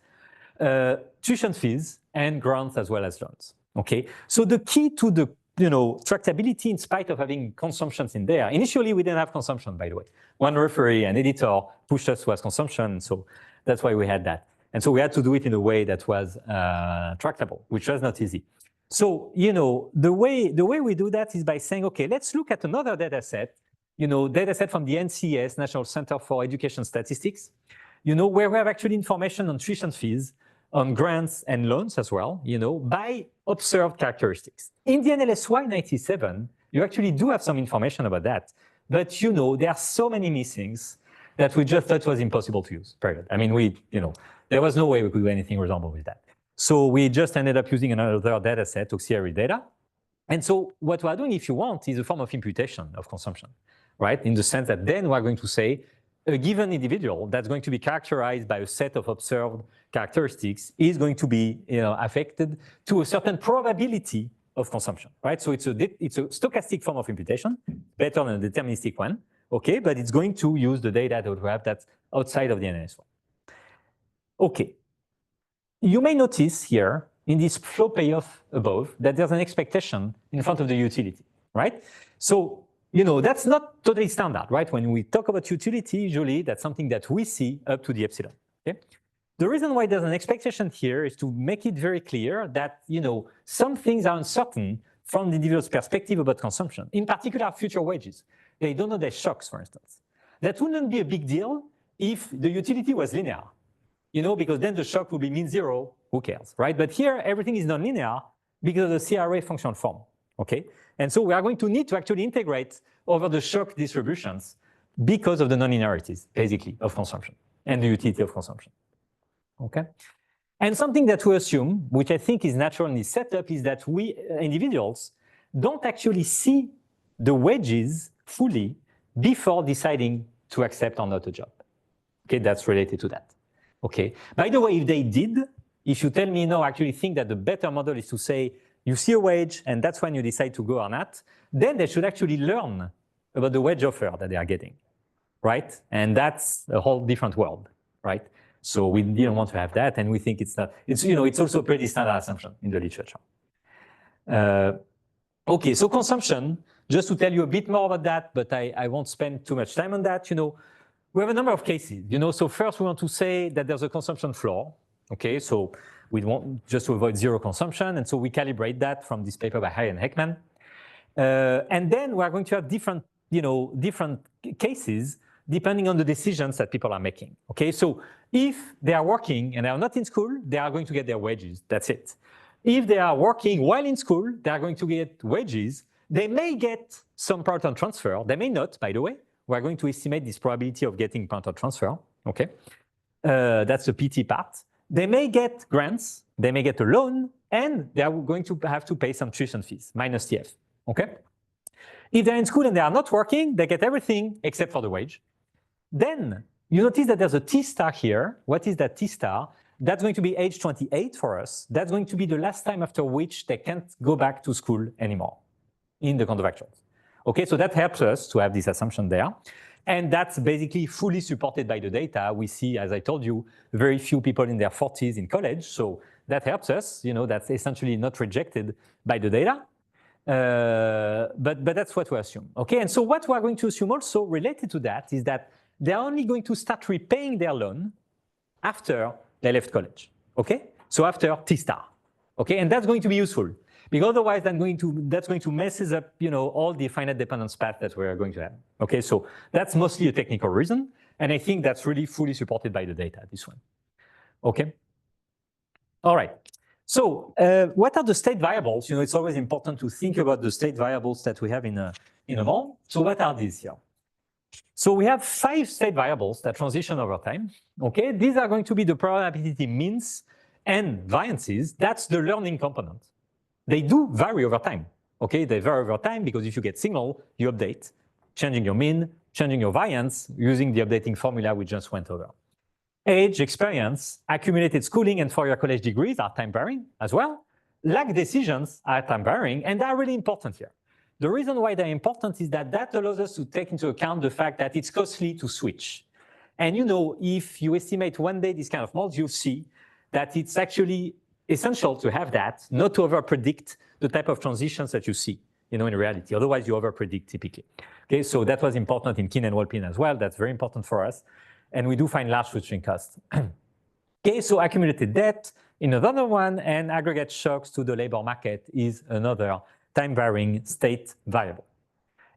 tuition fees, and grants as well as loans. Okay, so the key to the tractability, in spite of having consumptions in there. Initially, we didn't have consumption, by the way. One referee and editor pushed us towards consumption, so that's why we had that. And so we had to do it in a way that was tractable, which was not easy. So, the way we do that is by saying, okay, let's look at another data set, data set from the NCS, National Center for Education Statistics, where we have actually information on tuition fees, on grants and loans as well, by observed characteristics. In the NLSY 97, you actually do have some information about that, but there are so many missings that we just thought was impossible to use, period. I mean, there was no way we could do anything reasonable with that. So we just ended up using another data set, auxiliary data. And so what we're doing, if you want, is a form of imputation of consumption, right? In the sense that then we're going to say, a given individual that's going to be characterized by a set of observed characteristics is going to be affected to a certain probability of consumption, right? So it's a stochastic form of imputation, better than a deterministic one, okay? But it's going to use the data that we have that's outside of the NLS form. Okay. You may notice here in this flow payoff above that there's an expectation in front of the utility, right? So that's not totally standard, right? When we talk about utility, usually that's something that we see up to the epsilon, okay? The reason why there's an expectation here is to make it very clear that, some things are uncertain from the individual's perspective about consumption, in particular future wages. They don't know their shocks, for instance. That wouldn't be a big deal if the utility was linear, because then the shock would be mean zero, who cares, right? But here, everything is non-linear because of the CRA function form, okay? And so we are going to need to actually integrate over the shock distributions because of the non-linearities, basically, of consumption and the utility of consumption, okay? And something that we assume, which I think is natural in this setup, is that we individuals don't actually see the wages fully before deciding to accept or not a job. Okay, that's related to that. Okay. By the way, if they did, if you tell me no, I actually think that the better model is to say you see a wage and that's when you decide to go or not, then they should actually learn about the wage offer that they are getting, right? And that's a whole different world, right? So we didn't want to have that, and we think it's not. It's also a pretty standard assumption in the literature. Okay, so consumption. Just to tell you a bit more about that, but I won't spend too much time on that. We have a number of cases. So first we want to say that there's a consumption floor. Okay, so we want just to avoid zero consumption, and so we calibrate that from this paper by Hai and Heckman. And then we are going to have different cases depending on the decisions that people are making. Okay, so if they are working and they are not in school, they are going to get their wages. That's it. If they are working while in school, they are going to get wages. They may get some parental transfer. They may not, by the way. We are going to estimate this probability of getting parental transfer. Okay, that's the PT part. They may get grants. They may get a loan, and they are going to have to pay some tuition fees minus TF. Okay. If they're in school and they are not working, they get everything except for the wage. Then you notice that there's a T star here. What is that T star? That's going to be age 28 for us. That's going to be the last time after which they can't go back to school anymore in the counterfactuals. Okay, so that helps us to have this assumption there. And that's basically fully supported by the data. We see, as I told you, very few people in their 40s in college. So that helps us. That's essentially not rejected by the data. But that's what we assume. Okay, and so what we are going to assume also related to that is that they're only going to start repaying their loan after they left college. Okay, so after T star. Okay, and that's going to be useful because otherwise that's going to messes up all the finite dependence path that we are going to have. Okay, so that's mostly a technical reason, and I think that's really fully supported by the data. This one. Okay. All right. So what are the state variables? It's always important to think about the state variables that we have in a model. So what are these here? So we have 5 state variables that transition over time. Okay, these are going to be the probability means and variances. That's the learning component. They do vary over time. Okay, they vary over time because if you get signal, you update, changing your mean, changing your variance using the updating formula we just went over. Age, experience, accumulated schooling, and 4-year college degrees are time varying as well. lag decisions are time varying, and they're really important here. The reason why they're important is that that allows us to take into account the fact that it's costly to switch. And if you estimate one day these kind of models, you'll see that it's actually essential to have that, not to over-predict the type of transitions that you see, in reality. Otherwise, you over-predict typically. Okay, so that was important in Keene and Walpin as well. That's very important for us. And we do find large switching costs. Okay, so accumulated debt in another one, and aggregate shocks to the labor market is another time-varying state variable.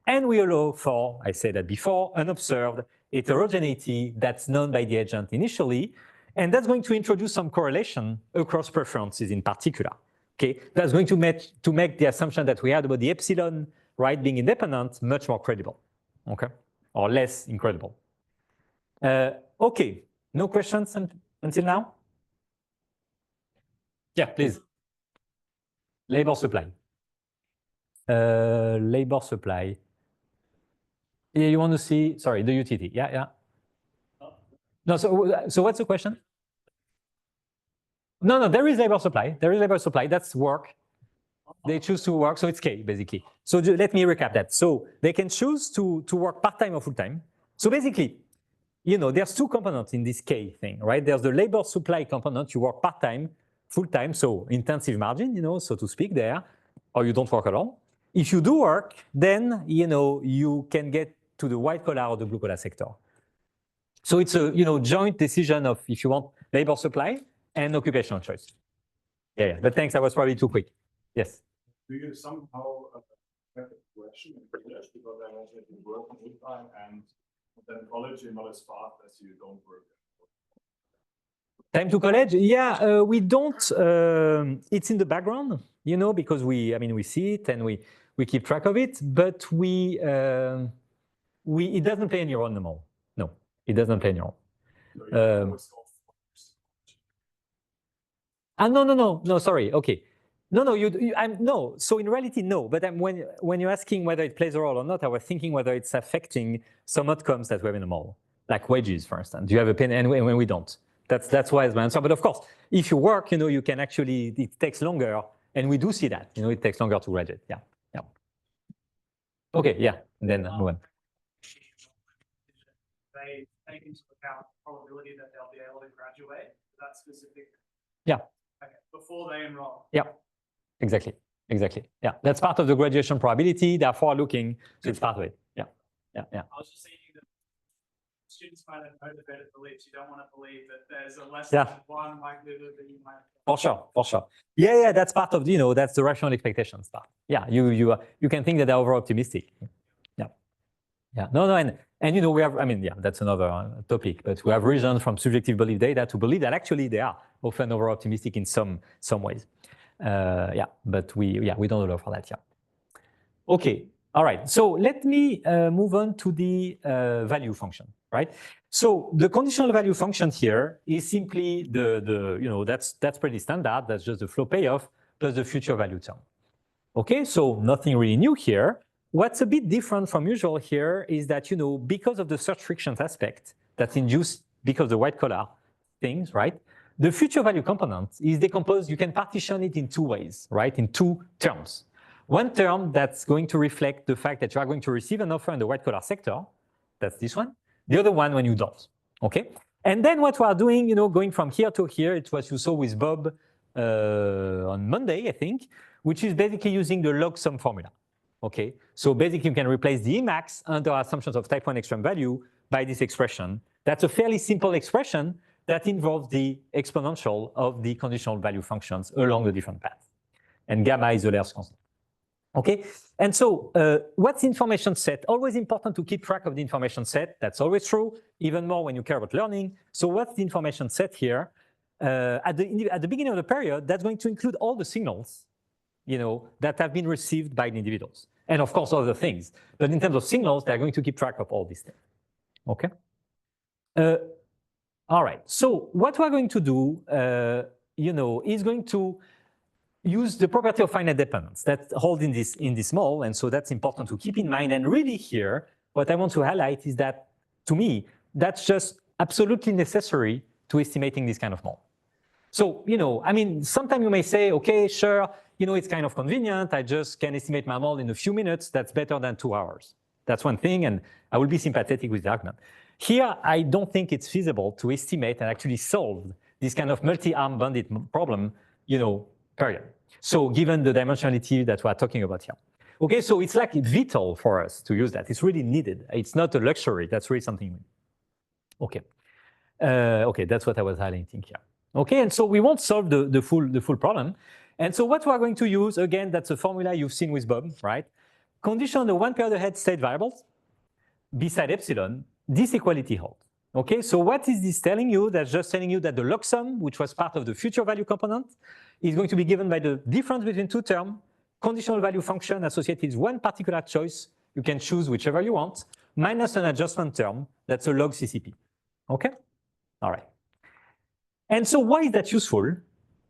And we allow for, I said that before, unobserved heterogeneity that's known by the agent initially, and that's going to introduce some correlation across preferences in particular. Okay, that's going to make the assumption that we had about the epsilon, right, being independent much more credible, okay, or less incredible. Okay, no questions until now? Yeah, please. Labor supply. Labor supply. Yeah, you want to see, sorry, the utility. Yeah, yeah. No, so what's the question? No, there is labor supply. There is labor supply. That's work. They choose to work, so it's K, basically. So let me recap that. So they can choose to work part-time or full-time. So basically, there's two components in this K thing, right? There's the labor supply component. You work part-time, full-time, so intensive margin, so to speak there, or you don't work at all. If you do work, then, you can get to the white-collar or the blue-collar sector. So it's a, joint decision of, if you want, labor supply and occupational choice. Yeah, but thanks, I was probably too quick. Yes? Do you somehow have a question in college, because I was at work full time and then college is not as fast as you don't work. Time to college? Yeah, we don't, it's in the background, because we see it and we keep track of it, but it doesn't play any role anymore. No, it doesn't play any role. No, sorry, okay. No, so in reality, no, but when you're asking whether it plays a role or not, I was thinking whether it's affecting some outcomes that we have in the model, like wages, for instance. Do you have a pen? And when we don't. That's why it's my answer. But of course, if you work, you can actually, it takes longer, and we do see that, it takes longer to graduate. Yeah. Okay, yeah, and then move on. They take into account the probability that they'll be able to graduate that specific. Yeah. Okay, before they enroll. Yeah, exactly. Yeah, that's part of the graduation probability. They're forward-looking, so it's part of it. Yeah. I was just thinking that students might have motivated beliefs. You don't want to believe that there's a less than one likelihood that you might. For sure. Yeah, that's part of, that's the rational expectations part. Yeah, you can think that they're over-optimistic. Yeah. No, and we have, that's another topic, but we have reasons from subjective belief data to believe that actually they are often over-optimistic in some ways. But we don't allow for that. Yeah. Okay. All right. So let me move on to the value function, right? So the conditional value function here is simply that's pretty standard. That's just the flow payoff plus the future value term. Okay. So nothing really new here. What's a bit different from usual here is that, because of the search frictions aspect that's induced because of the white collar things, right? The future value component is decomposed. You can partition it in two ways, right? In two terms. One term that's going to reflect the fact that you are going to receive an offer in the white collar sector. That's this one. The other one when you don't, okay? And then what we are doing, going from here to here, it's what you saw with Bob on Monday, I think, which is basically using the log sum formula. Okay, so basically you can replace the Emacs under assumptions of type 1 extreme value by this expression. That's a fairly simple expression that involves the exponential of the conditional value functions along the different paths. And gamma is Euler's constant. Okay, and so what's the information set? Always important to keep track of the information set. That's always true, even more when you care about learning. So what's the information set here? At the beginning of the period, that's going to include all the signals that have been received by the individuals. And of course, other things. But in terms of signals, they're going to keep track of all these things. Okay? All right. So what we're going to do, is going to use the property of finite dependence that hold in this model. And so that's important to keep in mind. And really here, what I want to highlight is that, to me, that's just absolutely necessary to estimating this kind of model. So, I mean, sometimes you may say, okay, sure, it's kind of convenient. I just can estimate my model in a few minutes. That's better than 2 hours. That's one thing, and I will be sympathetic with the argument. Here, I don't think it's feasible to estimate and actually solve this kind of multi-arm bandit problem, period. So given the dimensionality that we're talking about here. Okay, so it's like vital for us to use that. It's really needed. It's not a luxury. That's really something. Okay. Okay, that's what I was highlighting here. Okay, and so we won't solve the full problem. And so what we are going to use, again, that's a formula you've seen with Bob, right? Condition the one period ahead state variables beside epsilon, this equality holds. Okay, so what is this telling you? That's just telling you that the log sum, which was part of the future value component, is going to be given by the difference between two terms, conditional value function associated with one particular choice. You can choose whichever you want, minus an adjustment term, that's a log CCP. Okay? All right. And so why is that useful?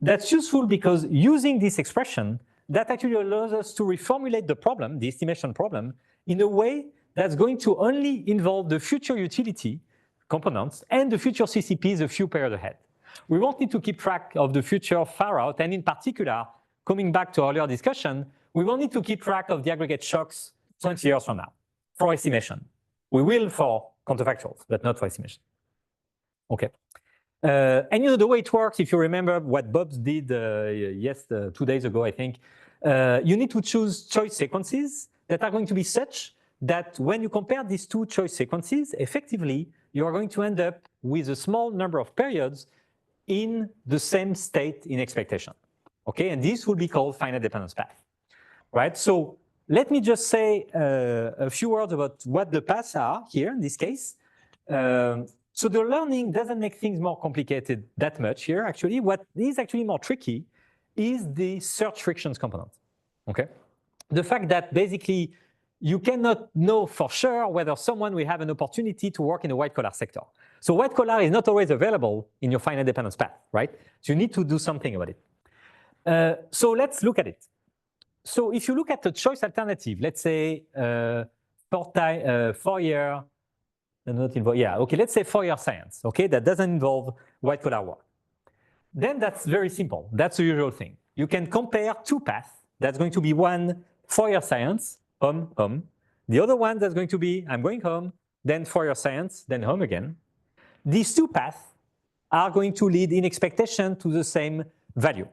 That's useful because using this expression, that actually allows us to reformulate the problem, the estimation problem, in a way that's going to only involve the future utility components and the future CCPs a few periods ahead. We won't need to keep track of the future far out, and in particular, coming back to earlier discussion, we won't need to keep track of the aggregate shocks 20 years from now for estimation. We will for counterfactuals, but not for estimation. Okay. And the way it works, if you remember what Bob did 2 days ago, I think, you need to choose choice sequences that are going to be such that when you compare these two choice sequences, effectively, you are going to end up with a small number of periods in the same state in expectation. Okay, and this will be called finite dependence path, right? So let me just say a few words about what the paths are here in this case. So the learning doesn't make things more complicated that much here. Actually, what is actually more tricky is the search frictions component. Okay, the fact that basically you cannot know for sure whether someone will have an opportunity to work in a white collar sector. So white collar is not always available in your finite dependence path, right? So you need to do something about it. So let's look at it. So if you look at the choice alternative, let's say 4 year. Not involve, yeah, okay, let's say 4-year science, okay, that doesn't involve white collar work. Then that's very simple. That's the usual thing. You can compare two paths. That's going to be one 4-year science, home. The other one that's going to be I'm going home, then 4-year science, then home again. These two paths are going to lead in expectation to the same value,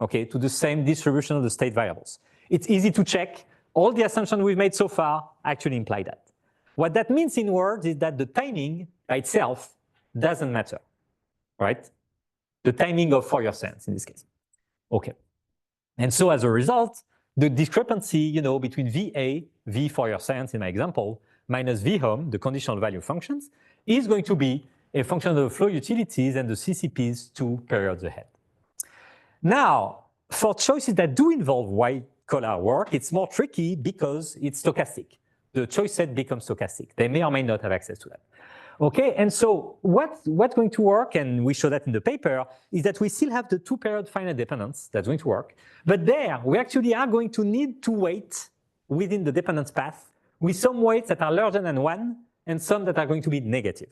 okay, to the same distribution of the state variables. It's easy to check. All the assumptions we've made so far actually imply that. What that means in words is that the timing by itself doesn't matter, right? The timing of 4-year science in this case. Okay. And so as a result, the discrepancy, between VA, V 4-year science in my example, minus V home, the conditional value functions, is going to be a function of the flow utilities and the CCPs 2 periods ahead. Now, for choices that do involve white collar work, it's more tricky because it's stochastic. The choice set becomes stochastic. They may or may not have access to that. Okay, and so what's going to work, and we show that in the paper, is that we still have the 2-period finite dependence that's going to work. But there, we actually are going to need to wait within the dependence path with some weights that are larger than 1 and some that are going to be negative.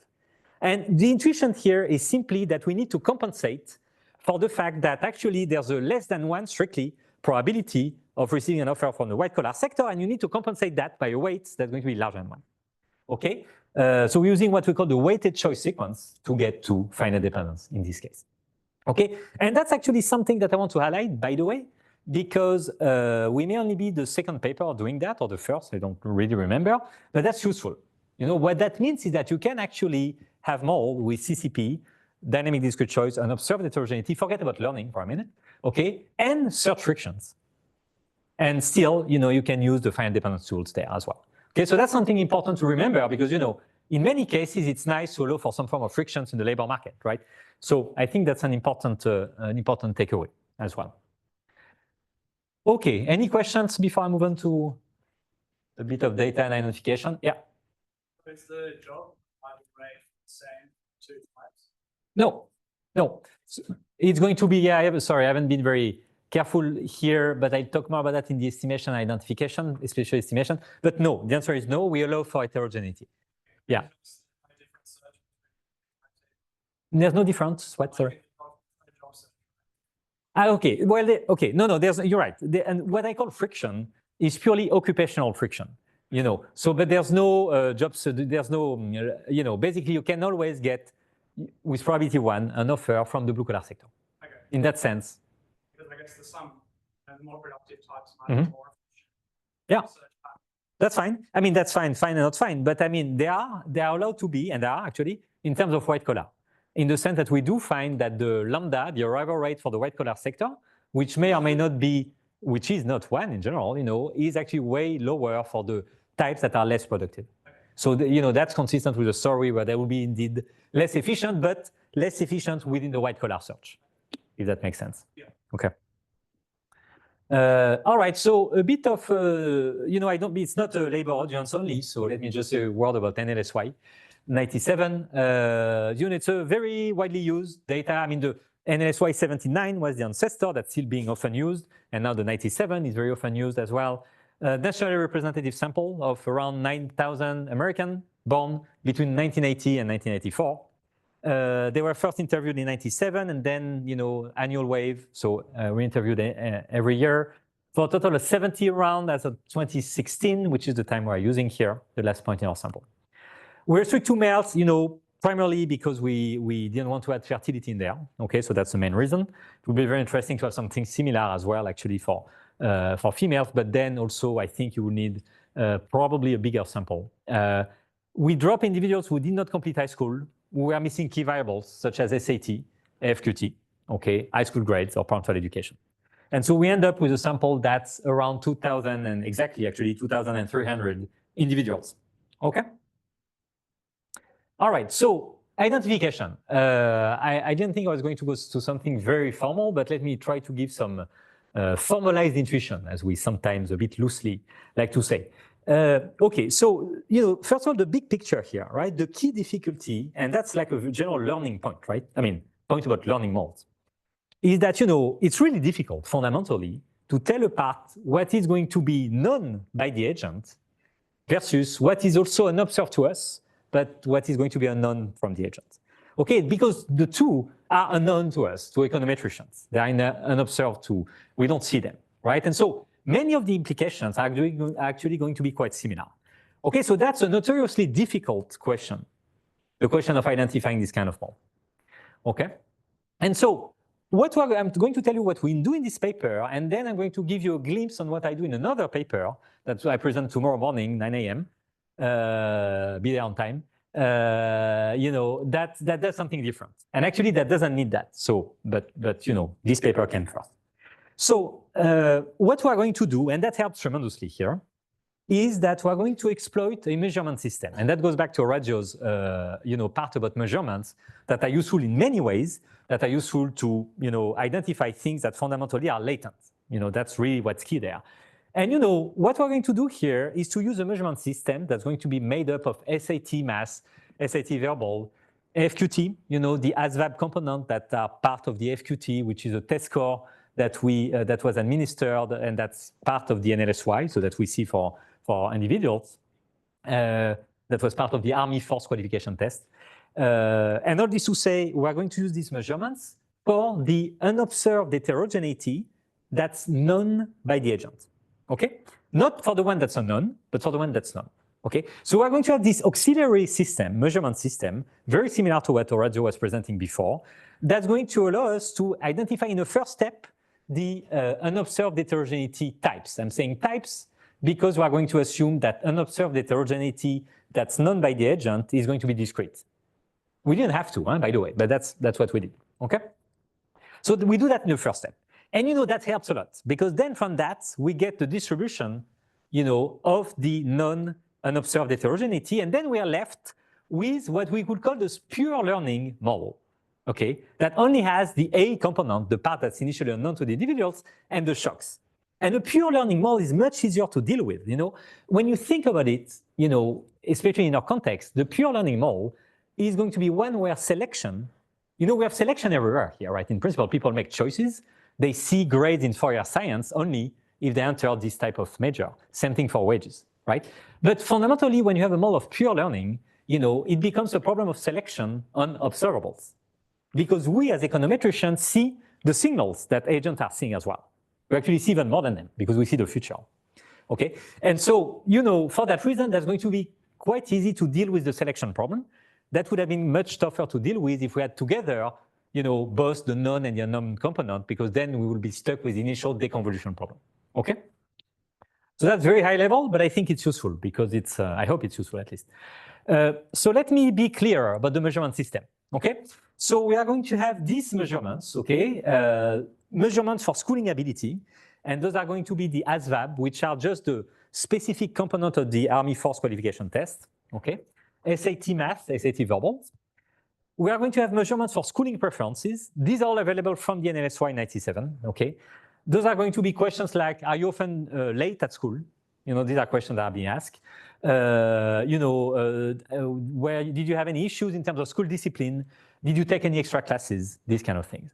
And the intuition here is simply that we need to compensate for the fact that actually there's a less than 1 strictly probability of receiving an offer from the white collar sector, and you need to compensate that by a weight that's going to be larger than 1. Okay, so we're using what we call the weighted choice sequence to get to finite dependence in this case. Okay, and that's actually something that I want to highlight, by the way, because we may only be the second paper doing that, or the first, I don't really remember, but that's useful. What that means is that you can actually have model with CCP, dynamic discrete choice, and observed heterogeneity, forget about learning for a minute, okay, and search frictions. And still, you can use the finite dependence tools there as well. Okay, so that's something important to remember because, in many cases, it's nice to allow for some form of frictions in the labor market, right? So I think that's an important takeaway as well. Okay, any questions before I move on to a bit of data and identification? Yeah. Is the job rate the same 2 times? No. It's going to be, yeah, sorry, I haven't been very careful here, but I'll talk more about that in the estimation and identification, especially estimation. But no, the answer is no, we allow for heterogeneity. Yeah. There's no difference, what, sorry? Okay, well, okay, no, you're right. And what I call friction is purely occupational friction, you know. So, but there's no jobs, there's no, you know, basically you can always get, with probability 1, an offer from the blue collar sector. Okay. In that sense. Because I guess there's some more productive types might Mhm. be more. Yeah. That's fine. I mean, that's fine and not fine. But I mean, they are allowed to be, and they are actually, in terms of white collar, in the sense that we do find that the lambda, the arrival rate for the white collar sector, which may or may not be, which is not 1 in general, you know, is actually way lower for the types that are less productive. So, you know, that's consistent with the story where they will be indeed less efficient, but less efficient within the white collar search, if that makes sense. Yeah. Okay. All right, so a bit of, you know, it's not a labor audience only, so let me just say a word about NLSY 97. You know, it's a very widely used data. I mean, the NLSY 79 was the ancestor that's still being often used, and now the 97 is very often used as well. Nationally representative sample of around 9,000 American born between 1980 and 1984. They were first interviewed in 97 and then, you know, annual wave. So we interviewed every year for a total of 70 around as of 2016, which is the time we're using here, the last point in our sample. We restrict to males, you know, primarily because we didn't want to add fertility in there. Okay, so that's the main reason. It would be very interesting to have something similar as well, actually, for females. But then also, I think you will need probably a bigger sample. We drop individuals who did not complete high school, who were missing key variables such as SAT, FQT, okay, high school grades or parental education. And so we end up with a sample that's around 2,000 and exactly actually 2,300 individuals. Okay. All right, so identification. I didn't think I was going to go to something very formal, but let me try to give some formalized intuition, as we sometimes a bit loosely like to say. Okay, so, you know, first of all, the big picture here, right? The key difficulty, and that's like a general learning point, right? I mean, point about learning modes, is that, you know, it's really difficult fundamentally to tell apart what is going to be known by the agent versus what is also unobserved to us, but what is going to be unknown from the agent. Okay, because the two are unknown to us, to econometricians. They are unobserved to, we don't see them, right? And so many of the implications are actually going to be quite similar. Okay, so that's a notoriously difficult question, the question of identifying this kind of mode. Okay, and so I'm going to tell you what we do in this paper, and then I'm going to give you a glimpse on what I do in another paper that I present tomorrow morning, 9 a.m. Be there on time. You know, that does something different. And actually that doesn't need that. So, but you know, this paper can first. So what we're going to do, and that helps tremendously here, is that we're going to exploit a measurement system. And that goes back to Radio's you know, part about measurements that are useful in many ways, that are useful to, you know, identify things that fundamentally are latent. You know, that's really what's key there. And you know, what we're going to do here is to use a measurement system that's going to be made up of SAT mass, SAT verbal, FQT, you know, the ASVAB component that are part of the FQT, which is a test score that that was administered, and that's part of the NLSY, so that we see for individuals. That was part of the Army Force Qualification Test. And all this to say, we're going to use these measurements for the unobserved heterogeneity that's known by the agent. Okay, not for the one that's unknown, but for the one that's known. Okay, so we're going to have this auxiliary system, measurement system, very similar to what Arnaud was presenting before, that's going to allow us to identify in the first step the unobserved heterogeneity types. I'm saying types because we're going to assume that unobserved heterogeneity that's known by the agent is going to be discrete. We didn't have to, by the way, but that's what we did. Okay, so we do that in the first step. And you know, that helps a lot because then from that, we get the distribution, you know, of the non-unobserved heterogeneity. And then we are left with what we could call this pure learning model, okay, that only has the A component, the part that's initially unknown to the individuals, and the shocks. And a pure learning model is much easier to deal with, you know. When you think about it, you know, especially in our context, the pure learning model is going to be one where selection, you know, we have selection everywhere here, right? In principle, people make choices. They see grades in Fourier science only if they enter this type of major. Same thing for wages, right? But fundamentally, when you have a model of pure learning, you know, it becomes a problem of selection on observables. Because we as econometricians see the signals that agents are seeing as well. We actually see even more than them because we see the future. Okay, and so, for that reason, that's going to be quite easy to deal with the selection problem. That would have been much tougher to deal with if we had together, both the known and the unknown component, because then we will be stuck with the initial deconvolution problem. Okay? So that's very high level, but I think it's useful because I hope it's useful at least. So let me be clear about the measurement system. Okay? So we are going to have these measurements, okay? Measurements for schooling ability. And those are going to be the ASVAB, which are just the specific component of the Army Force Qualification Test. Okay? SAT Math, SAT Verbal. We are going to have measurements for schooling preferences. These are all available from the NLSY 97. Okay? Those are going to be questions like, are you often late at school? These are questions that are being asked. Where did you have any issues in terms of school discipline? Did you take any extra classes? These kind of things.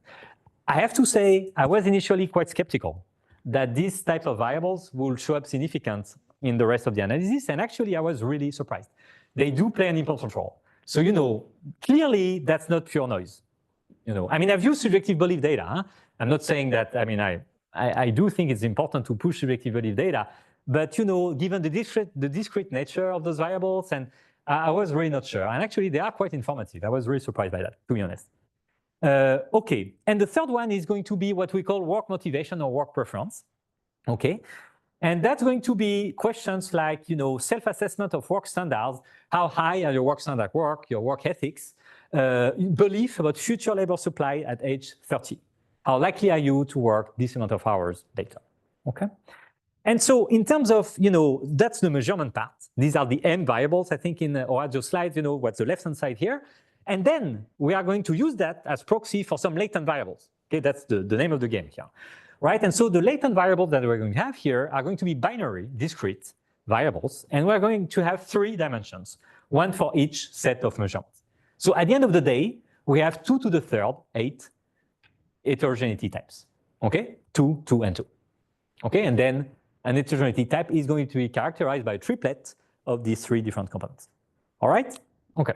I have to say, I was initially quite skeptical that these types of variables will show up significant in the rest of the analysis. And actually, I was really surprised. They do play an important role. So, clearly, that's not pure noise. I've used subjective belief data. Huh? I'm not saying that, I do think it's important to push subjective belief data. But, given the discrete nature of those variables, and I was really not sure. And actually, they are quite informative. I was really surprised by that, to be honest. Okay, and the third one is going to be what we call work motivation or work preference. Okay, and that's going to be questions like, self-assessment of work standards. How high are your work standard work, your work ethics, belief about future labor supply at age 30. How likely are you to work this amount of hours later? Okay. And so in terms of, that's the measurement part. These are the M variables, I think, in Orazio's slides, what's the left-hand side here. And then we are going to use that as proxy for some latent variables. Okay, that's the name of the game here, right? And so the latent variables that we're going to have here are going to be binary, discrete variables, and we're going to have 3 dimensions, one for each set of measurements. So at the end of the day, we have 2 to the third, 8 heterogeneity types. Okay, 2, 2, and 2. Okay, and then an heterogeneity type is going to be characterized by a triplet of these 3 different components. All right? Okay.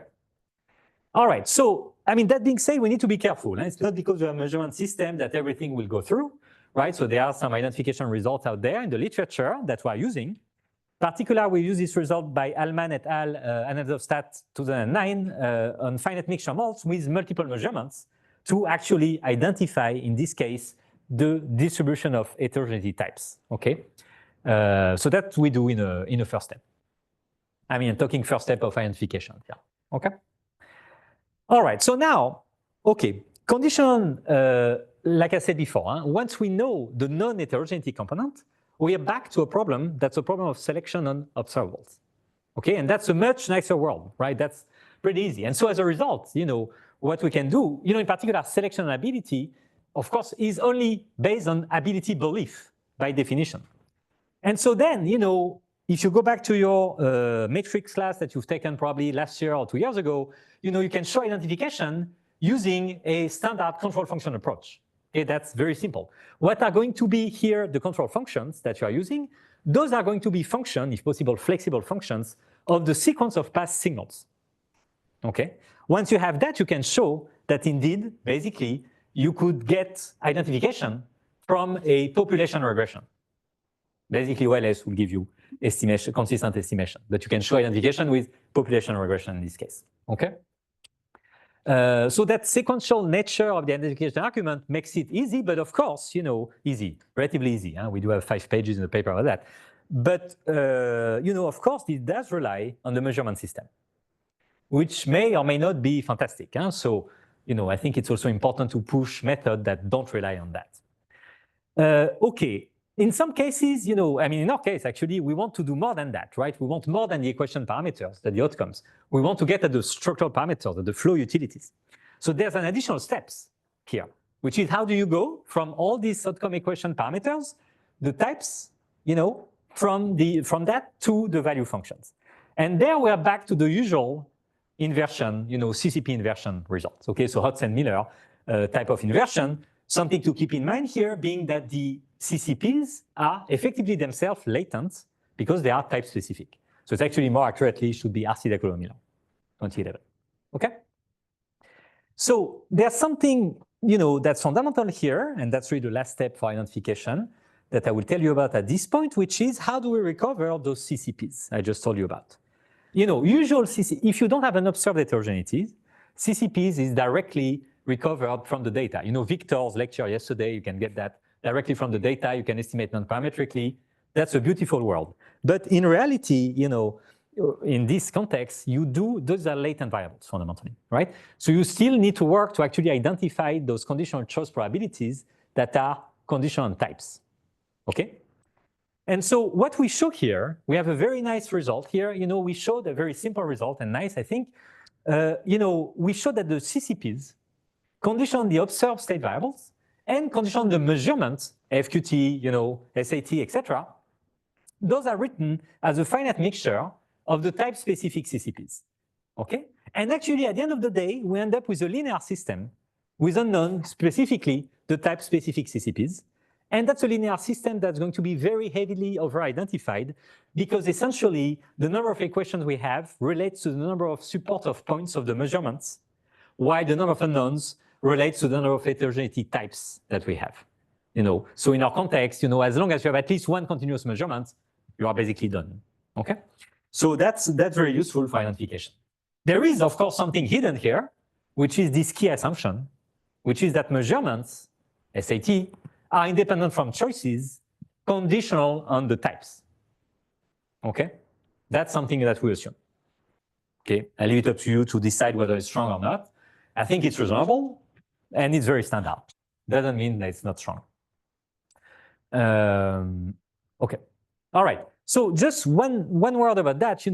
All right, so, that being said, we need to be careful. It's not because we have a measurement system that everything will go through, right? So there are some identification results out there in the literature that we're using. Particularly, we use this result by Allman et al. Analysis of Stat 2009 on finite mixture molds with multiple measurements to actually identify, in this case, the distribution of heterogeneity types, okay? So that we do in a first step. I'm talking first step of identification, yeah, okay? All right, so now, okay, condition, like I said before, once we know the non-heterogeneity component, we are back to a problem that's a problem of selection on observables. Okay, and that's a much nicer world, right? That's pretty easy. And so as a result, what we can do, in particular, selection on ability, of course, is only based on ability belief by definition. And so then, if you go back to your matrix class that you've taken probably last year or 2 years ago, you can show identification using a standard control function approach. Okay, that's very simple. What are going to be here the control functions that you are using? Those are going to be functions, if possible, flexible functions of the sequence of past signals. Okay. Once you have that, you can show that indeed, basically, you could get identification from a population regression. Basically, OLS will give you estimation, consistent estimation, but you can show identification with population regression in this case. Okay. So that sequential nature of the identification argument makes it easy, but of course, easy, relatively easy. We do have 5 pages in the paper about that. But, of course, it does rely on the measurement system, which may or may not be fantastic. So, I think it's also important to push methods that don't rely on that. Okay. In some cases, in our case, actually, we want to do more than that, right? We want more than the equation parameters, the outcomes. We want to get at the structural parameters, at the flow utilities. So there's an additional steps here, which is how do you go from all these outcome equation parameters, the types, from that to the value functions. And there we are back to the usual inversion, CCP inversion results. Okay, so Hodgson-Miller type of inversion. Something to keep in mind here being that the CCPs are effectively themselves latent because they are type specific. So it's actually more accurately should be RC-Miller 2011. Okay? So there's something that's fundamental here, and that's really the last step for identification that I will tell you about at this point, which is how do we recover those CCPs I just told you about. Usual if you don't have an observed heterogeneity, CCPs is directly recovered from the data. Victor's lecture yesterday, you can get that directly from the data. You can estimate non-parametrically. That's a beautiful world. But in reality, in this context, those are latent variables fundamentally, right? So you still need to work to actually identify those conditional choice probabilities that are conditional types, okay? And so what we show here, we have a very nice result here. We showed a very simple result and nice, I think. We showed that the CCPs condition the observed state variables and condition the measurements, FQT, SAT, etc. Those are written as a finite mixture of the type-specific CCPs, okay? And actually, at the end of the day, we end up with a linear system with unknown, specifically the type-specific CCPs. And that's a linear system that's going to be very heavily over-identified because essentially the number of equations we have relates to the number of support of points of the measurements, while the number of unknowns relates to the number of heterogeneity types that we have. So in our context, as long as you have at least one continuous measurement, you are basically done, okay? So that's very useful for identification. There is, of course, something hidden here, which is this key assumption, which is that measurements, SAT, are independent from choices, conditional on the types. Okay? That's something that we assume. Okay? I leave it up to you to decide whether it's strong or not. I think it's reasonable, and it's very standard. Doesn't mean that it's not strong. Okay. All right. So just one word about that.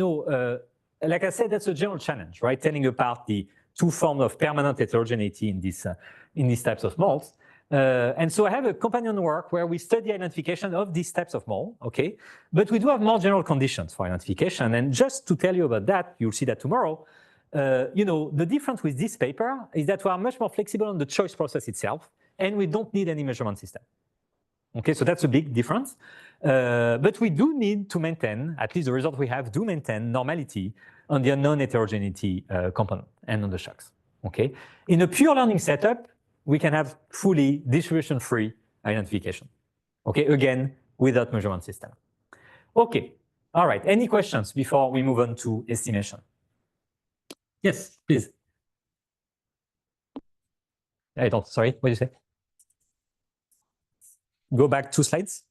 Like I said, that's a general challenge, right? Telling apart the two forms of permanent heterogeneity in these types of moles. And so I have a companion work where we study identification of these types of mole, okay? But we do have more general conditions for identification. And just to tell you about that, you'll see that tomorrow, the difference with this paper is that we are much more flexible on the choice process itself, and we don't need any measurement system. Okay, so that's a big difference. But we do need to maintain, at least the result we have, do maintain normality on the unknown heterogeneity component and on the shocks. Okay, in a pure learning setup, we can have fully distribution-free identification. Okay, again, without measurement system. Okay, all right. Any questions before we move on to estimation? Yes, please. Sorry, what did you say? Go back 2 slides.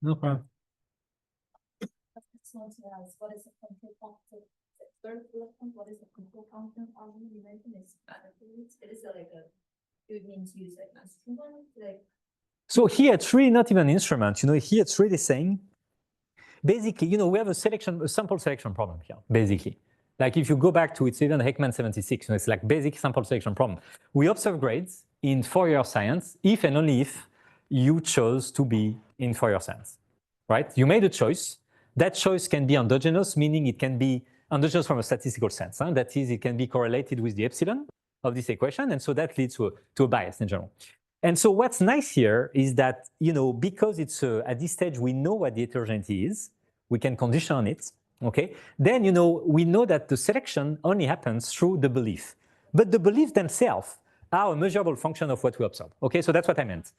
No problem. What is the control function? Third bullet, what is the control function argument you mentioned? It is like it means use like an instrument, like. So here it's really not even an instrument. Here it's really saying, basically, we have a sample selection problem here, basically. Like if you go back to it's even Heckman 76, it's like basic sample selection problem. We observe grades in Fourier science if and only if you chose to be in Fourier science, right? You made a choice. That choice can be endogenous, meaning it can be endogenous from a statistical sense. That is, it can be correlated with the epsilon of this equation, and so that leads to a bias in general. And so what's nice here is that, because it's at this stage we know what the heterogeneity is, we can condition on it, okay? Then, we know that the selection only happens through the belief. But the beliefs themselves are a measurable function of what we observe, okay? So that's what I meant.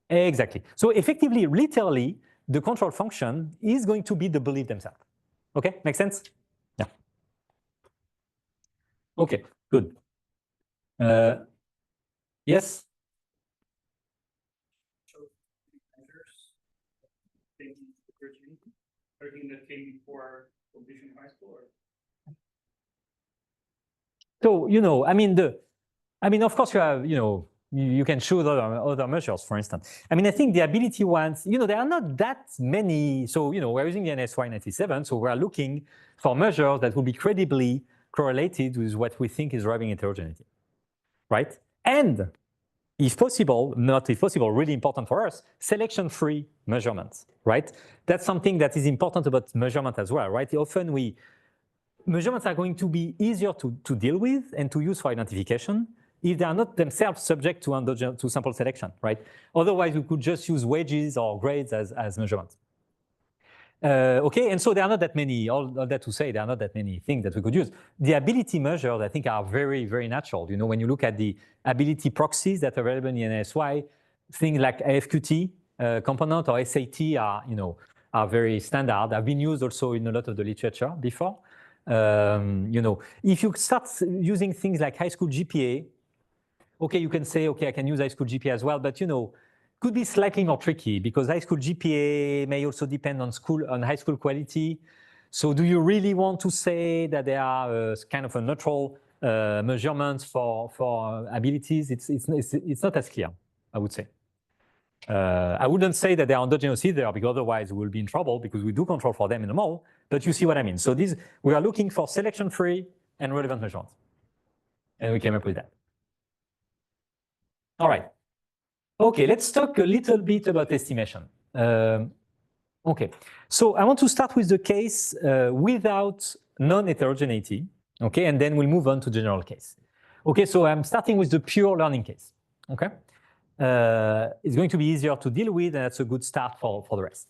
Exactly. So effectively, literally, the control function is going to be the belief themselves. Okay, makes sense? Yeah. Okay, good. Yes? Everything that came before completion high school? So, of course you have, you can choose other measures, for instance. I think the ability ones, there are not that many. So, we're using the NSY97, so we're looking for measures that will be credibly correlated with what we think is driving heterogeneity, right? And if possible, not if possible, really important for us, selection-free measurements, right? That's something that is important about measurement as well, right? Often measurements are going to be easier to deal with and to use for identification if they are not themselves subject to sample selection, right? Otherwise, we could just use wages or grades as measurements. Okay, and so there are not that many, all that to say, there are not that many things that we could use. The ability measures, I think, are very, very natural. You know, when you look at the ability proxies that are available in the NSY, things like AFQT component or SAT are, you know, are very standard. Have been used also in a lot of the literature before. You know, if you start using things like high school GPA, okay, you can say, okay, I can use high school GPA as well, but you know, could be slightly more tricky because high school GPA may also depend on high school quality. So do you really want to say that there are kind of a neutral measurements for abilities? It's not as clear, I would say. I wouldn't say that they are endogenous either, because otherwise we'll be in trouble because we do control for them in the model, but you see what I mean. So we are looking for selection-free and relevant measurements. And we came up with that. All right. Okay, let's talk a little bit about estimation. Okay, so I want to start with the case without non-heterogeneity, okay, and then we'll move on to general case. Okay, so I'm starting with the pure learning case, okay? It's going to be easier to deal with, and that's a good start for the rest.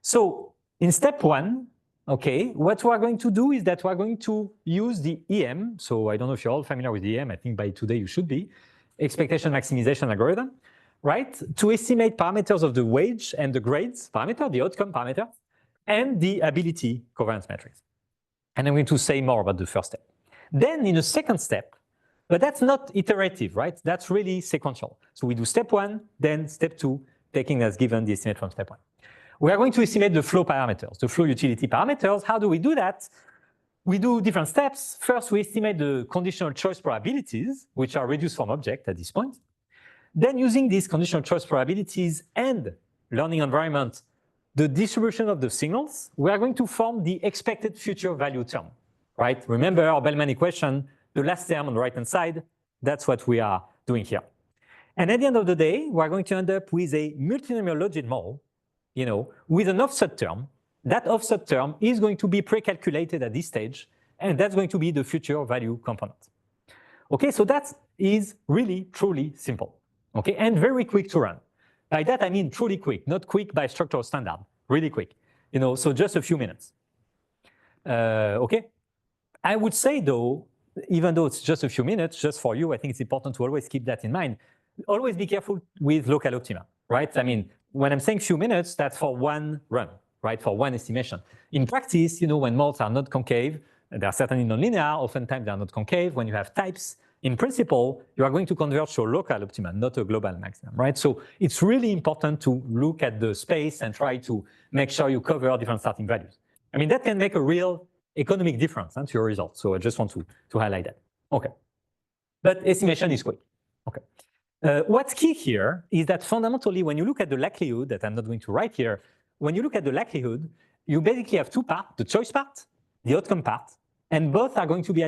So in step one, okay, what we're going to do is that we're going to use the EM. So I don't know if you're all familiar with EM. I think by today you should be. Expectation maximization algorithm, right? To estimate parameters of the wage and the grades parameter, the outcome parameter, and the ability covariance matrix. And I'm going to say more about the first step. Then in a second step, but that's not iterative, right? That's really sequential. So we do step one, then step two, taking as given the estimate from step one. We are going to estimate the flow parameters, the flow utility parameters. How do we do that? We do different steps. First, we estimate the conditional choice probabilities, which are reduced form object at this point. Then using these conditional choice probabilities and learning environment, the distribution of the signals, we are going to form the expected future value term, right? Remember our Bellman equation, the last term on the right-hand side, that's what we are doing here. And at the end of the day, we're going to end up with a multinomial logit model, you know, with an offset term. That offset term is going to be pre-calculated at this stage, and that's going to be the future value component. Okay, so that is really, truly simple. Okay, and very quick to run. By that, I mean truly quick, not quick by structural standard, really quick. You know, so just a few minutes. Okay, I would say though, even though it's just a few minutes, just for you, I think it's important to always keep that in mind. Always be careful with local optima, right? I mean, when I'm saying few minutes, that's for one run, right? For one estimation. In practice, you know, when models are not concave, they are certainly nonlinear, oftentimes they are not concave. When you have types, in principle, you are going to converge to a local optimum, not a global maximum, right? So it's really important to look at the space and try to make sure you cover different starting values. I mean, that can make a real economic difference to your results. So I just want to highlight that. Okay. But estimation is quick. Okay. What's key here is that fundamentally, when you look at the likelihood, that I'm not going to write here, when you look at the likelihood, you basically have two parts, the choice part, the outcome part, and both are going to be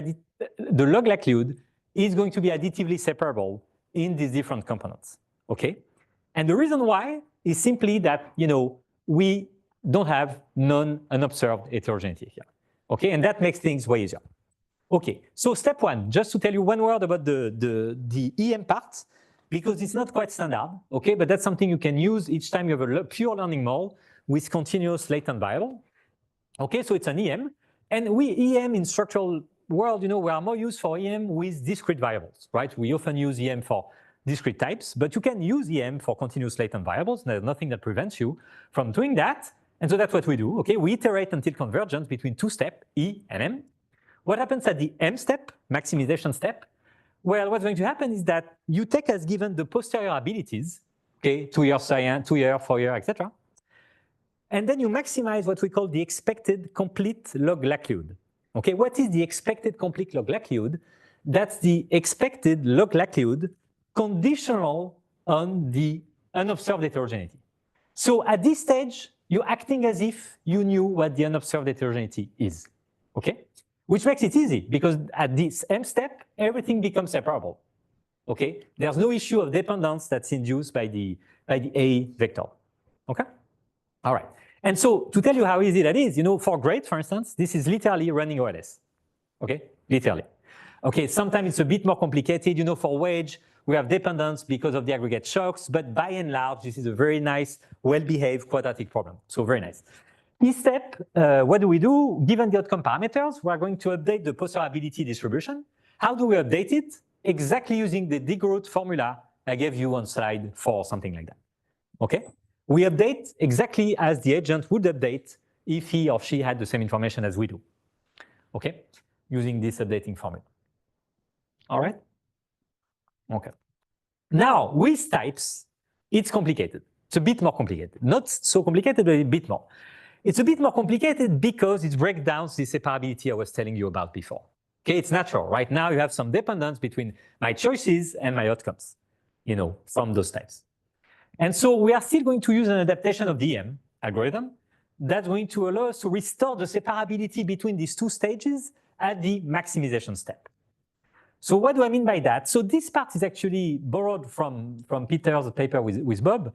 the log likelihood is going to be additively separable in these different components, okay? And the reason why is simply that, you know, we don't have unobserved heterogeneity here, okay? And that makes things way easier. Okay, so step one, just to tell you one word about the EM part, because it's not quite standard, okay? But that's something you can use each time you have a pure learning model with continuous latent variable. Okay, so it's an EM, and EM in structural world, you know, we are more used for EM with discrete variables, right? We often use EM for discrete types, but you can use EM for continuous latent variables. There's nothing that prevents you from doing that. And so that's what we do, okay? We iterate until convergence between two steps, E and M. What happens at the M step, maximization step? Well, what's going to happen is that you take as given the posterior abilities, okay, 2 year science, 2 year, 4 year, etc. And then you maximize what we call the expected complete log likelihood. Okay, what is the expected complete log likelihood? That's the expected log likelihood conditional on the unobserved heterogeneity. So at this stage, you're acting as if you knew what the unobserved heterogeneity is, okay? Which makes it easy because at this M step, everything becomes separable, okay? There's no issue of dependence that's induced by the A vector, okay? All right. And so to tell you how easy that is, you know, for grade, for instance, this is literally running OLS, okay? Literally. Okay, sometimes it's a bit more complicated. You know, for wage, we have dependence because of the aggregate shocks, but by and large, this is a very nice, well-behaved quadratic problem. So very nice. Key step, what do we do? Given the outcome parameters, we are going to update the posteriority distribution. How do we update it? Exactly using the degrowth formula I gave you on slide 4, something like that. Okay? We update exactly as the agent would update if he or she had the same information as we do. Okay? Using this updating formula. All right? Okay. Now, with types, it's complicated. It's a bit more complicated. Not so complicated, but a bit more. It's a bit more complicated because it breaks down the separability I was telling you about before. Okay, it's natural. Right now, you have some dependence between my choices and my outcomes, you know, from those types. And so we are still going to use an adaptation of the EM algorithm that's going to allow us to restore the separability between these two stages at the maximization step. So what do I mean by that? So this part is actually borrowed from Peter's paper with Bob.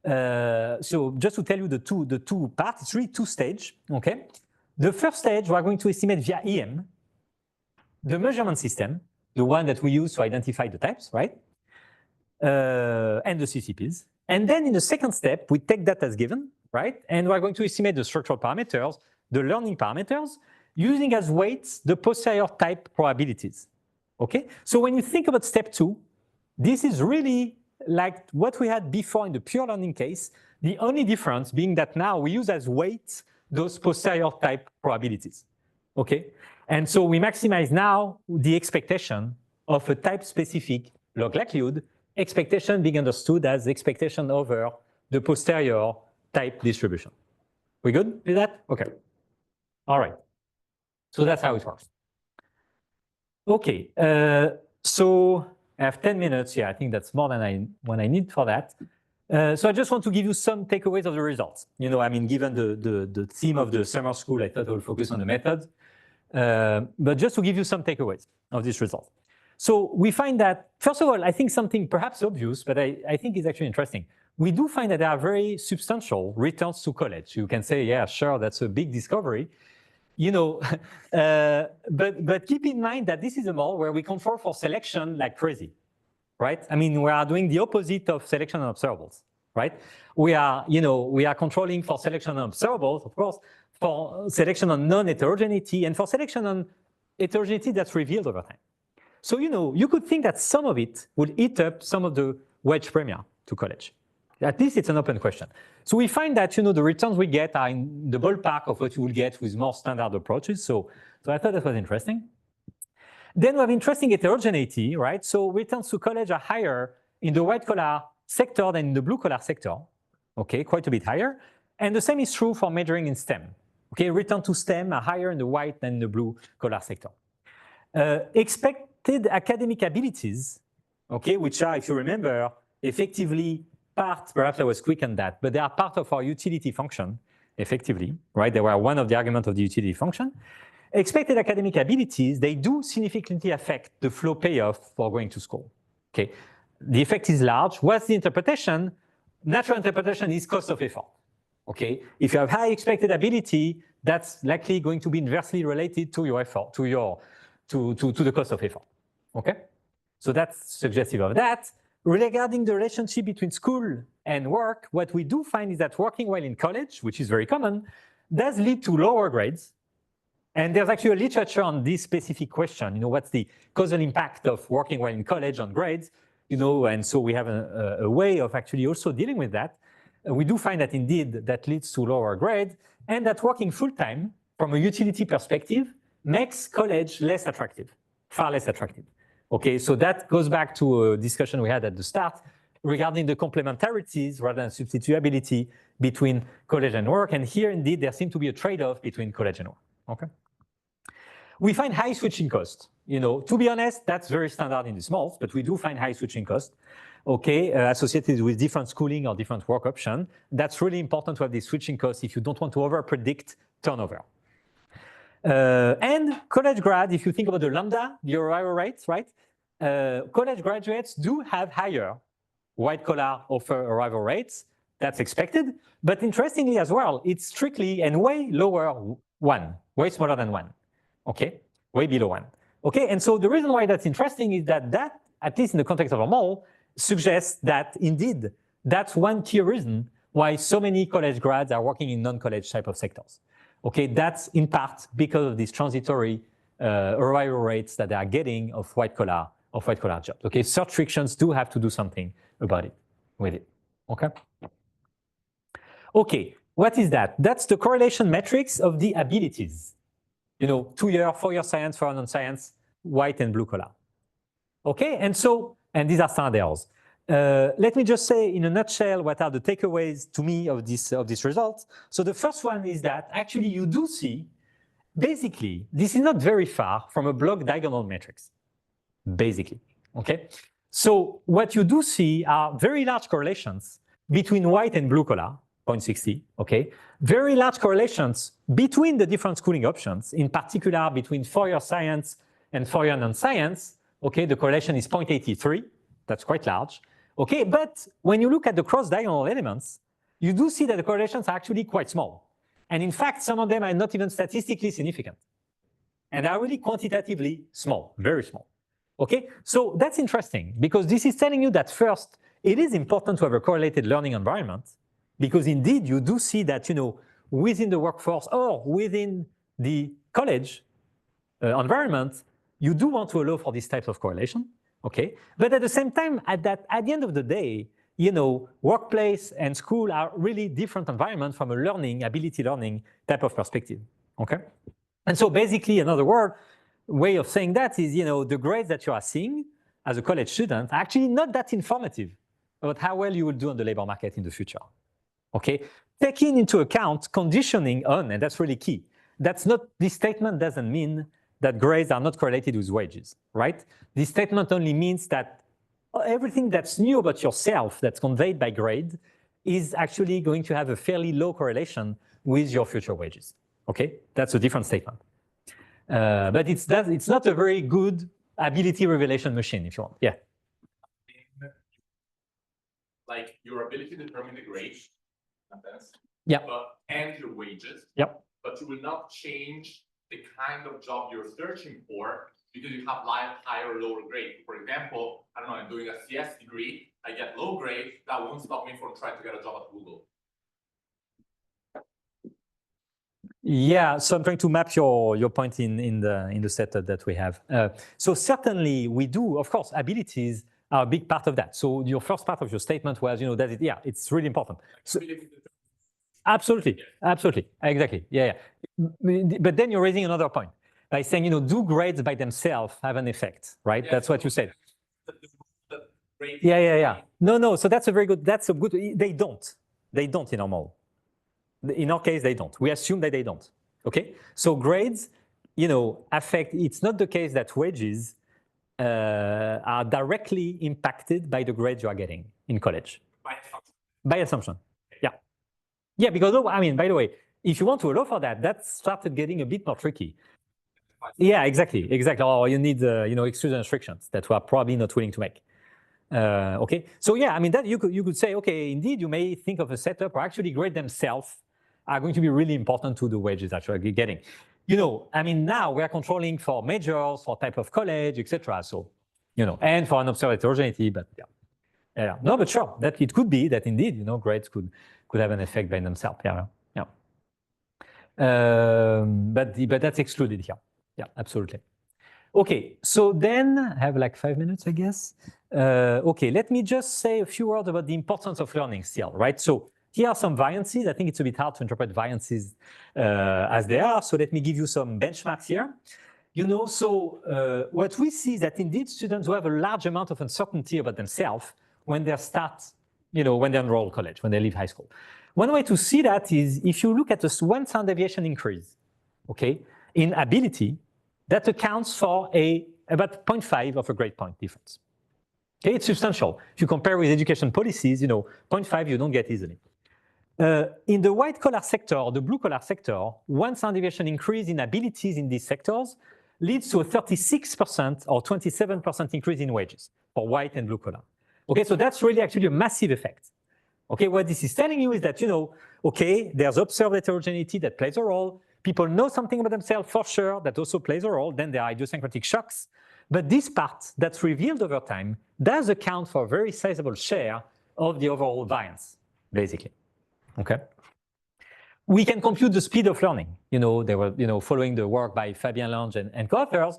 So just to tell you the two parts, it's really two stages. Okay. The first stage, we are going to estimate via EM the measurement system, the one that we use to identify the types, right? And the CCPs. And then in the second step, we take that as given, right? And we're going to estimate the structural parameters, the learning parameters, using as weights the posterior type probabilities. Okay? So when you think about step 2, this is really like what we had before in the pure learning case, the only difference being that now we use as weights those posterior type probabilities. Okay? And so we maximize now the expectation of a type-specific log likelihood, expectation being understood as expectation over the posterior type distribution. We good with that? Okay. All right. So that's how it works. Okay. So I have 10 minutes. Yeah, I think that's more than I need for that. So I just want to give you some takeaways of the results. You know, I mean, given the theme of the summer school, I thought I would focus on the methods. But just to give you some takeaways of this result. So we find that, first of all, I think something perhaps obvious, but I think is actually interesting. We do find that there are very substantial returns to college. You can say, yeah, sure, that's a big discovery. You know, but keep in mind that this is a model where we control for selection like crazy, right? I mean, we are doing the opposite of selection on observables, right? We are, you know, we are controlling for selection on observables, of course, for selection on non-heterogeneity, and for selection on heterogeneity that's revealed over time. So, you know, you could think that some of it would eat up some of the wedge premia to college. At least it's an open question. So we find that, you know, the returns we get are in the ballpark of what you will get with more standard approaches. So I thought that was interesting. Then we have interesting heterogeneity, right? So returns to college are higher in the white collar sector than in the blue collar sector. Okay, quite a bit higher. And the same is true for majoring in STEM. Okay, return to STEM are higher in the white than in the blue collar sector. Expected academic abilities, okay, which are, if you remember, effectively part, perhaps I was quick on that, but they are part of our utility function, effectively, right? They were one of the arguments of the utility function. Expected academic abilities, they do significantly affect the flow payoff for going to school. Okay, the effect is large. What's the interpretation? Natural interpretation is cost of effort. Okay, if you have high expected ability, that's likely going to be inversely related to your effort, to the cost of effort. Okay, so that's suggestive of that. Regarding the relationship between school and work, what we do find is that working while in college, which is very common, does lead to lower grades. And there's actually a literature on this specific question. You know, what's the causal impact of working while in college on grades? You know, and so we have a way of actually also dealing with that. We do find that indeed that leads to lower grades, and that working full-time from a utility perspective makes college less attractive, far less attractive. Okay, so that goes back to a discussion we had at the start regarding the complementarities rather than substitutability between college and work. And here indeed there seems to be a trade-off between college and work. Okay. We find high switching cost. You know, to be honest, that's very standard in the smalls, but we do find high switching cost. Okay, associated with different schooling or different work option. That's really important to have this switching cost if you don't want to over-predict turnover. And college grad, if you think about the lambda, the arrival rates, right? College graduates do have higher white collar offer arrival rates. That's expected. But interestingly as well, it's strictly and way lower 1, way smaller than 1. Okay, way below 1. Okay, and so the reason why that's interesting is that at least in the context of our model, suggests that indeed that's one key reason why so many college grads are working in non-college type of sectors. Okay, that's in part because of these transitory arrival rates that they are getting of white collar jobs. Okay, search frictions do have to do something about it with it. Okay. Okay, what is that? That's the correlation metrics of the abilities. You know, 2-year, 4-year science, 4-year non-science, white and blue collar. Okay, and these are standard errors. Let me just say in a nutshell what are the takeaways to me of this result. So the first one is that actually you do see, basically, this is not very far from a block diagonal matrix, basically. Okay, so what you do see are very large correlations between white and blue collar, 0.60. Okay, very large correlations between the different schooling options, in particular between 4-year science and 4-year non-science. Okay, the correlation is 0.83. That's quite large. Okay, but when you look at the cross-diagonal elements, you do see that the correlations are actually quite small. And in fact, some of them are not even statistically significant. And are really quantitatively small, very small. Okay, so that's interesting because this is telling you that first, it is important to have a correlated learning environment because indeed you do see that, you know, within the workforce or within the college environment, you do want to allow for these types of correlation. Okay, but at the same time, at the end of the day, you know, workplace and school are really different environments from a learning, ability learning type of perspective. Okay, and so basically, another way of saying that is, you know, the grades that you are seeing as a college student are actually not that informative about how well you will do on the labor market in the future. Okay, taking into account conditioning on, and that's really key. That's not, this statement doesn't mean that grades are not correlated with wages, right? This statement only means that everything that's new about yourself that's conveyed by grade is actually going to have a fairly low correlation with your future wages. Okay, that's a different statement. But it's not a very good ability revelation machine, if you want. Yeah. Like your ability to determine the grade, yep. And your wages. Yep. But you will not change the kind of job you're searching for because you have higher or lower grade. For example, I don't know, I'm doing a CS degree, I get low grade, that won't stop me from trying to get a job at Google. Yeah, so I'm trying to map your point in the setup that we have. So certainly we do, of course, abilities are a big part of that. So your first part of your statement was, you know, that yeah, it's really important. So, absolutely, absolutely, exactly, yeah. But then you're raising another point by saying, you know, do grades by themselves have an effect, right? Yeah, that's what you said. Yeah. No. So that's a good. They don't in our model. In our case, they don't. We assume that they don't. Okay. So grades, you know, affect. It's not the case that wages are directly impacted by the grades you are getting in college. By assumption. Yeah, because I mean, by the way, if you want to allow for that, that started getting a bit more tricky. Yeah, exactly. Or you need, you know, exclusion restrictions that we are probably not willing to make. Okay, so yeah, I mean that you could say, okay, indeed, you may think of a setup where actually grades themselves are going to be really important to the wages that you're getting. You know, I mean, now we are controlling for majors, for type of college, etc. So, you know, and for an observed heterogeneity, but yeah. No, but sure, that it could be that indeed, you know, grades could have an effect by themselves. Yeah. But that's excluded here. Yeah, absolutely. Okay, so then I have like 5 minutes, I guess. Okay, let me just say a few words about the importance of learning still, right? So here are some variances. I think it's a bit hard to interpret variances as they are. So let me give you some benchmarks here. You know, so what we see is that indeed students who have a large amount of uncertainty about themselves when they start, you know, when they enroll college, when they leave high school. One way to see that is if you look at this 1 standard deviation increase, okay, in ability, that accounts for about 0.5 of a grade point difference. Okay, it's substantial. If you compare with education policies, you know, 0.5 you don't get easily. In the white collar sector or the blue collar sector, 1 standard deviation increase in abilities in these sectors leads to a 36% or 27% increase in wages for white and blue collar. Okay, so that's really actually a massive effect. Okay, what this is telling you is that, you know, okay, there's observed heterogeneity that plays a role. People know something about themselves for sure, that also plays a role. Then there are idiosyncratic shocks. But this part that's revealed over time does account for a very sizable share of the overall variance, basically. Okay. We can compute the speed of learning. They were, following the work by Fabien Lange and co-authors,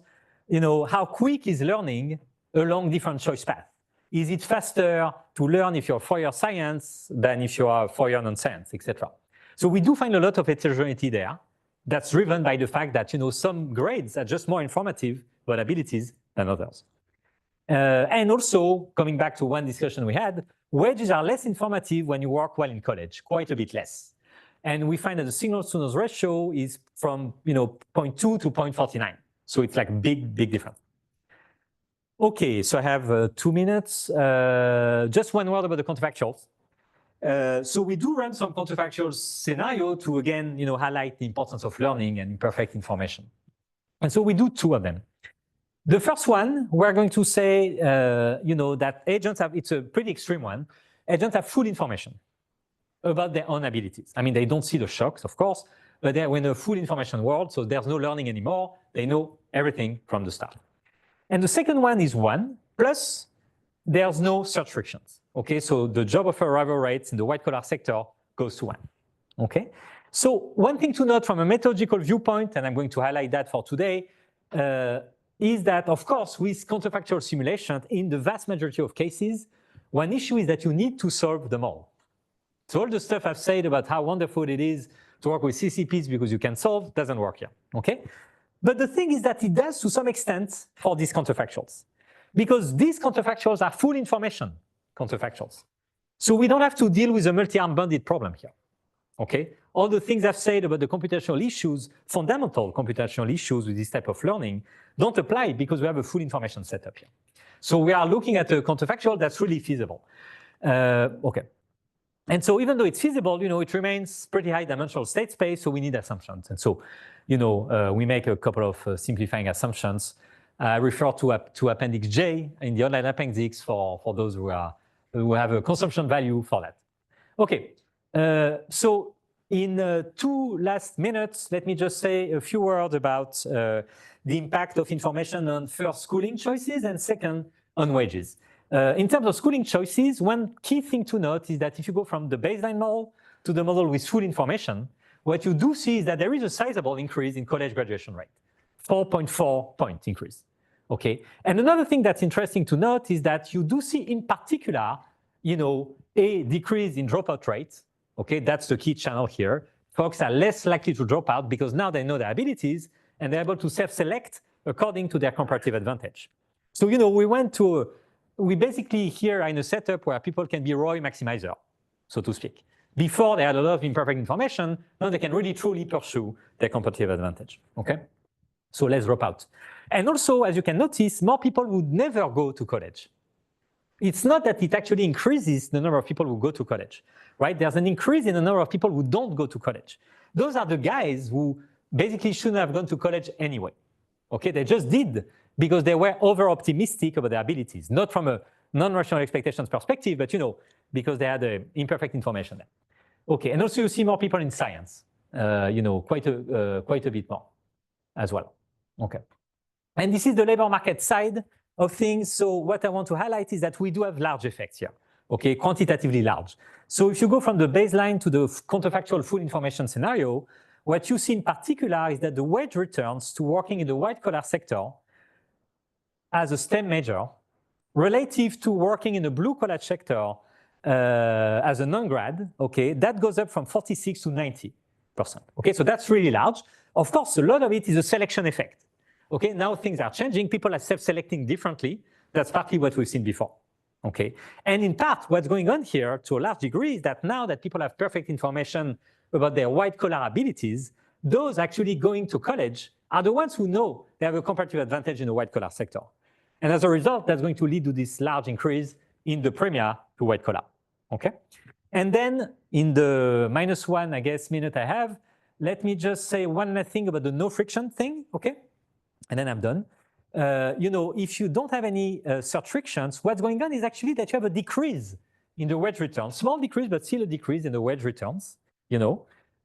how quick is learning along different choice paths? Is it faster to learn if you're four-year science than if you are four-year non-science, etc.? So we do find a lot of heterogeneity there. That's driven by the fact that, some grades are just more informative about abilities than others. And also, coming back to one discussion we had, wages are less informative when you work while in college, quite a bit less. And we find that the signal-to-noise ratio is from 0.2 to 0.49. So it's like big difference. Okay, so I have 2 minutes. Just one word about the counterfactuals. So we do run some counterfactual scenario to again, highlight the importance of learning and imperfect information. And so we do 2 of them. The first one, we're going to say, that agents have, it's a pretty extreme one. Agents have full information about their own abilities. I mean, they don't see the shocks, of course, but they're in a full information world, so there's no learning anymore. They know everything from the start. And the second one is 1, plus there's no search frictions. Okay, so the job offer arrival rates in the white-collar sector goes to 1. Okay, so one thing to note from a methodological viewpoint, and I'm going to highlight that for today, is that, of course, with counterfactual simulation, in the vast majority of cases, one issue is that you need to solve them all. So all the stuff I've said about how wonderful it is to work with CCPs because you can solve doesn't work here, okay? But the thing is that it does to some extent for these counterfactuals, because these counterfactuals are full information counterfactuals. So we don't have to deal with a multi-arm bandit problem here, okay? All the things I've said about the computational issues, fundamental computational issues with this type of learning, don't apply because we have a full information setup here. So we are looking at a counterfactual that's really feasible. Okay. And so even though it's feasible, it remains pretty high dimensional state space, so we need assumptions. And so, we make a couple of simplifying assumptions. I refer to Appendix J in the online appendix for those who have a consumption value for that. Okay, so in 2 last minutes, let me just say a few words about the impact of information on first schooling choices and second on wages. In terms of schooling choices, one key thing to note is that if you go from the baseline model to the model with full information, what you do see is that there is a sizable increase in college graduation rate, 4.4 point increase. Okay, and another thing that's interesting to note is that you do see in particular, a decrease in dropout rates. Okay, that's the key channel here. Folks are less likely to drop out because now they know their abilities and they're able to self-select according to their comparative advantage. So, we basically here are in a setup where people can be ROI maximizer, so to speak. Before they had a lot of imperfect information, now they can really truly pursue their comparative advantage, okay? So less dropout. And also, as you can notice, more people would never go to college. It's not that it actually increases the number of people who go to college, right? There's an increase in the number of people who don't go to college. Those are the guys who basically shouldn't have gone to college anyway, okay? They just did because they were over-optimistic about their abilities, not from a non-rational expectations perspective, but because they had imperfect information there. Okay, and also you see more people in science, quite a bit more as well. Okay, and this is the labor market side of things. So what I want to highlight is that we do have large effects here, okay, quantitatively large. So if you go from the baseline to the counterfactual full information scenario, what you see in particular is that the wage returns to working in the white-collar sector as a STEM major relative to working in the blue-collar sector as a non-grad, okay, that goes up from 46 to 90%. Okay, so that's really large. Of course, a lot of it is a selection effect. Okay, now things are changing. People are self-selecting differently. That's partly what we've seen before. Okay, and in part, what's going on here to a large degree is that now that people have perfect information about their white-collar abilities, those actually going to college are the ones who know they have a comparative advantage in the white-collar sector. And as a result, that's going to lead to this large increase in the premia to white-collar. Okay, and then in the -1, I guess, minute I have, let me just say one last thing about the no friction thing. Okay, and then I'm done. If you don't have any search frictions, what's going on is actually that you have a decrease in the wage returns, small decrease, but still a decrease in the wage returns,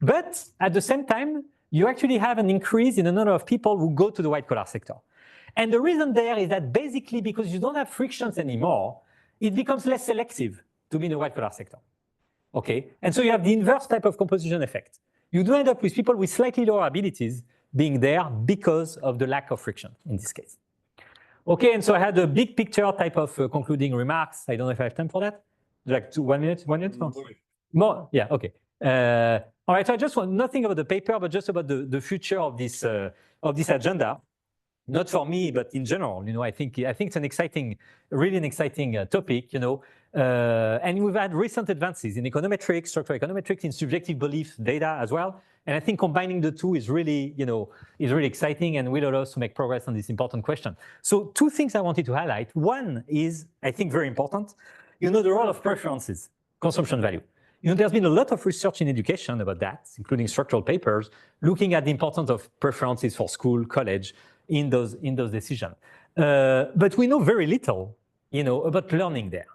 But at the same time, you actually have an increase in the number of people who go to the white-collar sector. And the reason there is that basically because you don't have frictions anymore, it becomes less selective to be in the white-collar sector. Okay, and so you have the inverse type of composition effect. You do end up with people with slightly lower abilities being there because of the lack of friction in this case. Okay, and so I had a big picture type of concluding remarks. I don't know if I have time for that. Like 1 minute, 1 minute? More? Yeah, okay. All right, so I just want nothing about the paper, but just about the future of this agenda. Not for me, but in general, I think it's an exciting, really an exciting topic, and we've had recent advances in econometrics, structural econometrics, in subjective belief data as well. And I think combining the two is really, is really exciting and will allow us to make progress on this important question. So 2 things I wanted to highlight. One is, I think, very important, the role of preferences, consumption value. There's been a lot of research in education about that, including structural papers, looking at the importance of preferences for school, college, in those decisions. But we know very little, about learning there.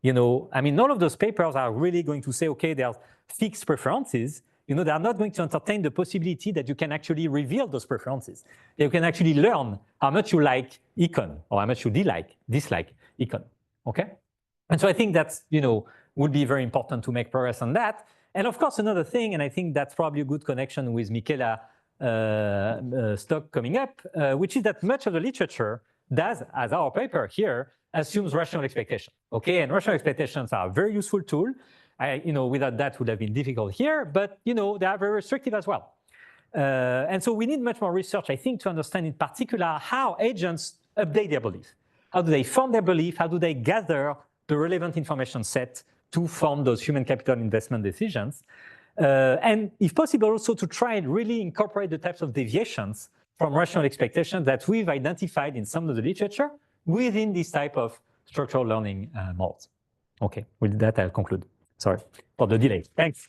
I mean, none of those papers are really going to say, okay, there are fixed preferences. They are not going to entertain the possibility that you can actually reveal those preferences. You can actually learn how much you like econ or how much you dislike econ. Okay, and so I think that's would be very important to make progress on that. And of course, another thing, and I think that's probably a good connection with Michela stock coming up, which is that much of the literature does, as our paper here, assumes rational expectation. Okay, and rational expectations are a very useful tool. Without that would have been difficult here, but they are very restrictive as well. And so we need much more research, I think, to understand in particular how agents update their belief. How do they form their belief? How do they gather the relevant information set to form those human capital investment decisions? And if possible, also to try and really incorporate the types of deviations from rational expectations that we've identified in some of the literature within this type of structural learning models. Okay, with that, I'll conclude. Sorry for the delay. Thanks.